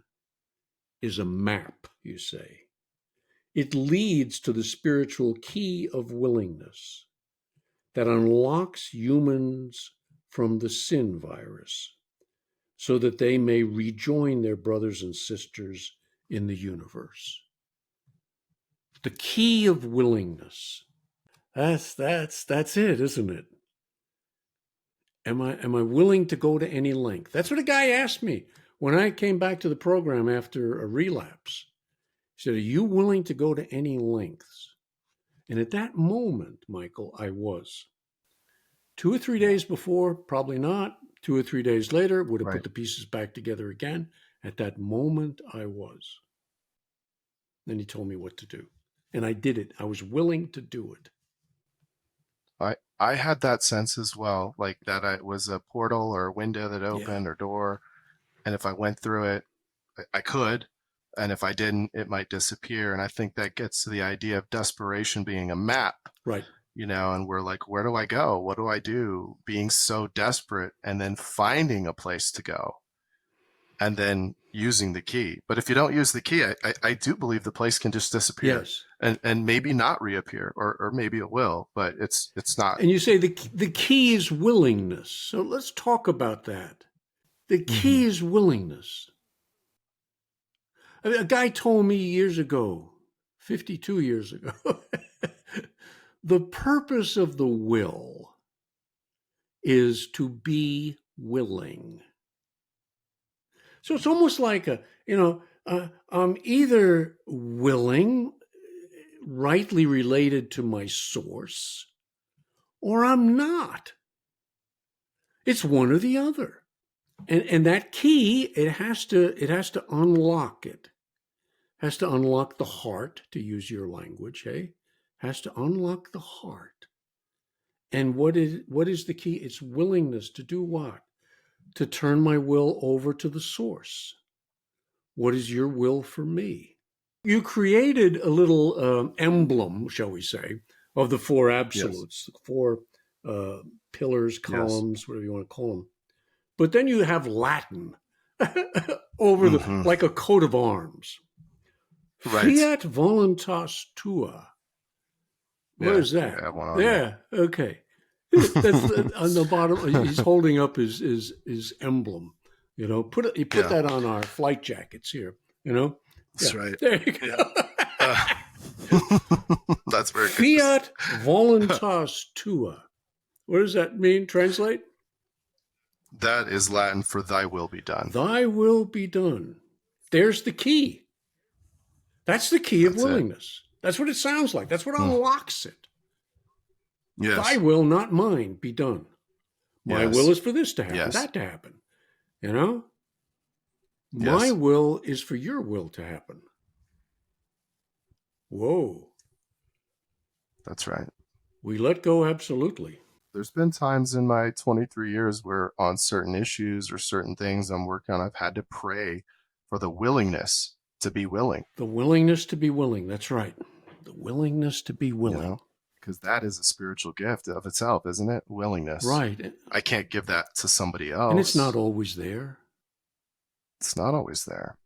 is a map, you say. It leads to the spiritual key of willingness that unlocks humans from the sin virus so that they may rejoin their brothers and sisters in the universe. The key of willingness. That's it, isn't it? Am I willing to go to any length? That's what a guy asked me when I came back to the program after a relapse. He said, "Are you willing to go to any lengths?" And at that moment, Michael, I was. 2 or 3 days before, probably not. 2 or 3 days later, would have put the pieces back together again. At that moment, I was. Then he told me what to do. And I did it. I was willing to do it. I had that sense as well, like that it was a portal or a window that opened or door. And if I went through it, I could. And if I didn't, it might disappear. And I think that gets to the idea of desperation being a map. Right. And we're like, where do I go? What do I do? Being so desperate and then finding a place to go and then using the key. But if you don't use the key, I do believe the place can just disappear. Yes. And maybe not reappear, or maybe it will, but it's not. And you say the key is willingness. So let's talk about that. The key is willingness. I mean, a guy told me years ago, 52 years ago, the purpose of the will is to be willing. So it's almost like I'm either willing, rightly related to my source, or I'm not. It's one or the other. And that key, it has to unlock it. Has to unlock the heart, to use your language, hey? Has to unlock the heart. And what is the key? It's willingness to do what? To turn my will over to the source. What is your will for me? You created a little emblem, shall we say, of the four absolutes, the four pillars, columns, whatever you want to call them. But then you have Latin over like a coat of arms. Right. Fiat voluntas tua. What is that? Okay. That's on the bottom. He's holding up his emblem. Put that on our flight jackets here. That's right. There you go. That's very good. Fiat voluntas tua. What does that mean? Translate? That is Latin for "Thy will be done." Thy will be done. There's the key. That's the key of willingness. That's what it sounds like. That's what unlocks it. Yes. Thy will, not mine, be done. My will is for this to happen, that to happen. My will is for your will to happen. Whoa. That's right. We let go absolutely. There's been times in my 23 years where on certain issues or certain things I'm working on, I've had to pray for the willingness to be willing. The willingness to be willing. That's right. The willingness to be willing. Because that is a spiritual gift of itself, isn't it? Willingness. Right. I can't give that to somebody else. And it's not always there. It's not always there.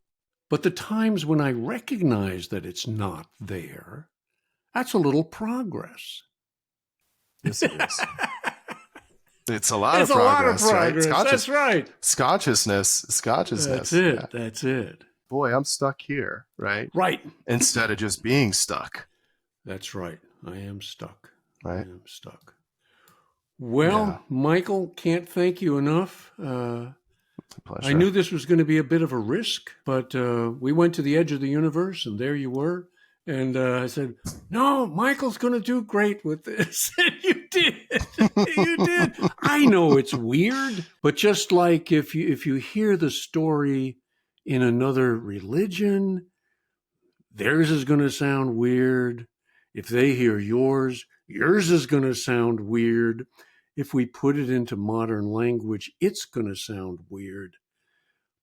But the times when I recognize that it's not there, that's a little progress. Yes, it is. It's a lot of progress, right? That's right. Scotchisness. That's it. Yeah. That's it. Boy, I'm stuck here, right? Right. Instead of just being stuck. That's right. I am stuck. Right. I am stuck. Well, Michael, can't thank you enough. It's a pleasure. I knew this was going to be a bit of a risk, but we went to the edge of the universe, and there you were. And I said, no, Michael's going to do great with this. And you did. You did. I know it's weird, but just like if you hear the story in another religion, theirs is going to sound weird. If they hear yours is going to sound weird. If we put it into modern language, it's going to sound weird.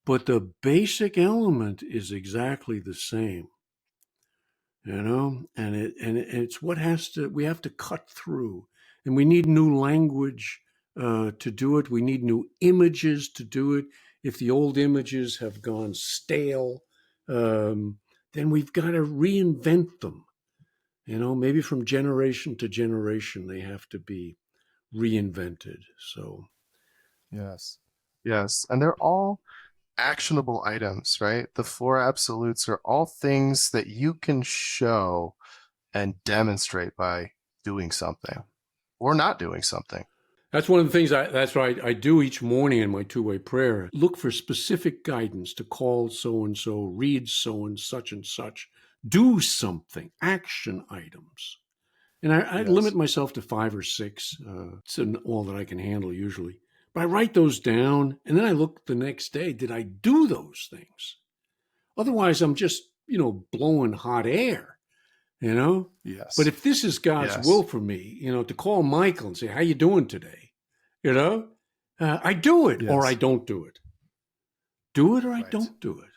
but the basic element is exactly the same. And it's what we have to cut through, and we need new language to do it. We need new images to do it. If the old images have gone stale, then we've got to reinvent them. Maybe from generation to generation, they have to be reinvented. So, yes, and they're all actionable items, right? The four absolutes are all things that you can show and demonstrate by doing something or not doing something. that's one of the things that's what I do each morning in my two-way prayer. Look for specific guidance to call so-and-so, read so and such, do something, action items. And I limit myself to 5 or 6. It's all that I can handle usually. But I write those down, and then I look the next day. Did I do those things? Otherwise, I'm just, blowing hot air, Yes. But if this is God's will for me, to call Michael and say, how you doing today? I do it or I don't do it. Do it or I don't do it.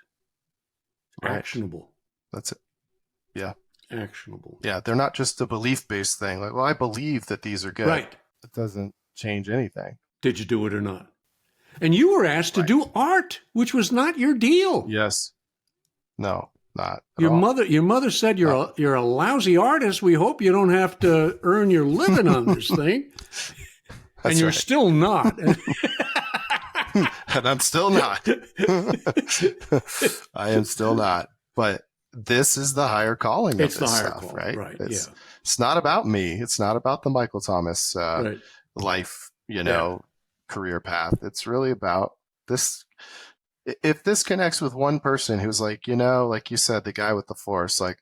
Right. Actionable. That's it. Yeah. Actionable. Yeah, they're not just a belief-based thing. Like, well, I believe that these are good. Right. It doesn't change anything. Did you do it or not? And you were asked to do art, which was not your deal. Yes. No, not at your all. Your mother said you're a lousy artist. We hope you don't have to earn your living on this thing. And you're still not. And I'm still not. I am still not. But this is the higher calling of this stuff, right? It's not about me. It's not about the Michael Thomas life, career path. It's really about this. If this connects with one person who's like, like you said, the guy with the force, like,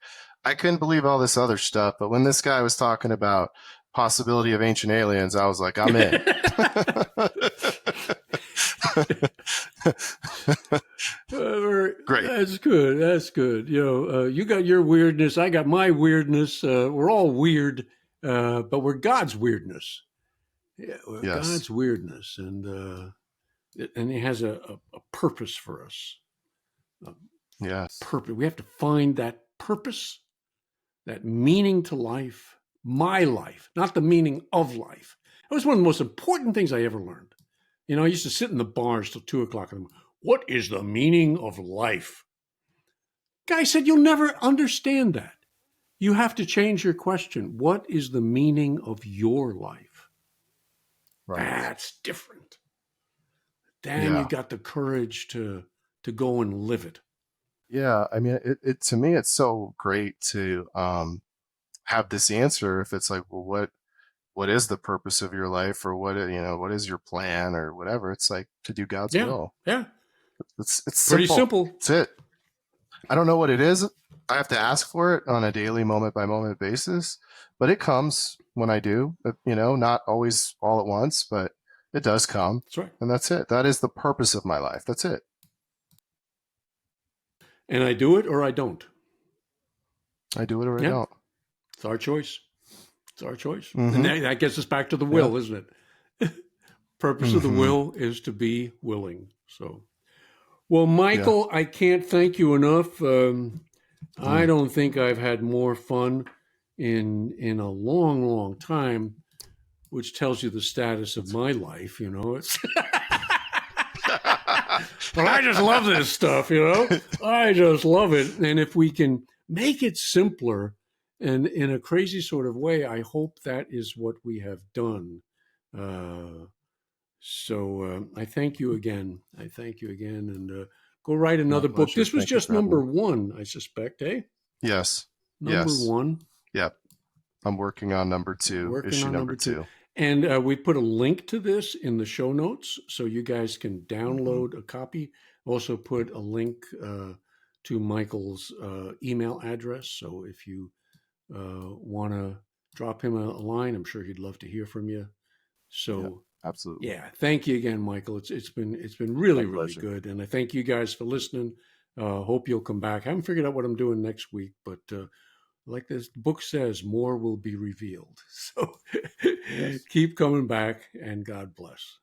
I couldn't believe all this other stuff, but when this guy was talking about possibility of ancient aliens, I was like, I'm in. Great. That's good. That's good. You got your weirdness. I got my weirdness. We're all weird, but we're God's weirdness. Yeah, God's weirdness, and He has a purpose for us. Purpose. We have to find that purpose, that meaning to life. My life, not the meaning of life. That was one of the most important things I ever learned. I used to sit in the bars till 2:00 in the morning. What is the meaning of life? Guy said, you'll never understand that. You have to change your question. What is the meaning of your life? Right. That's different. Then you got the courage to go and live it. Yeah, I mean, it to me, it's so great to have this answer. If it's like, well, what is the purpose of your life, or what is your plan, or whatever? It's like to do God's will. Yeah, it's pretty simple. That's it. I don't know what it is. I have to ask for it on a daily, moment by moment basis, but it comes when I do. Not always all at once, but it does come. That's right, and that's it. That is the purpose of my life. That's it. And I do it or I don't. I do it or I don't. It's our choice. It's our choice. Mm-hmm. And that gets us back to the will, isn't it? Purpose of the will is to be willing. So, well, Michael, I can't thank you enough. I don't think I've had more fun in a long, long time, which tells you the status of my life. It's but I just love this stuff. I just love it. And if we can make it simpler, and in a crazy sort of way, I hope that is what we have done. So I thank you again. And go write another book. This was just number 1, I suspect, eh? Yes. Number 1. Yep. I'm working on number 2, issue number 2. And we put a link to this in the show notes, so you guys can download a copy. Also put a link to Michael's email address. So if you want to drop him a line, I'm sure he'd love to hear from you. So absolutely. Yeah. Thank you again, Michael. It's been really, really good. And I thank you guys for listening. Hope you'll come back. I haven't figured out what I'm doing next week, but like this book says, more will be revealed. So keep coming back, and God bless.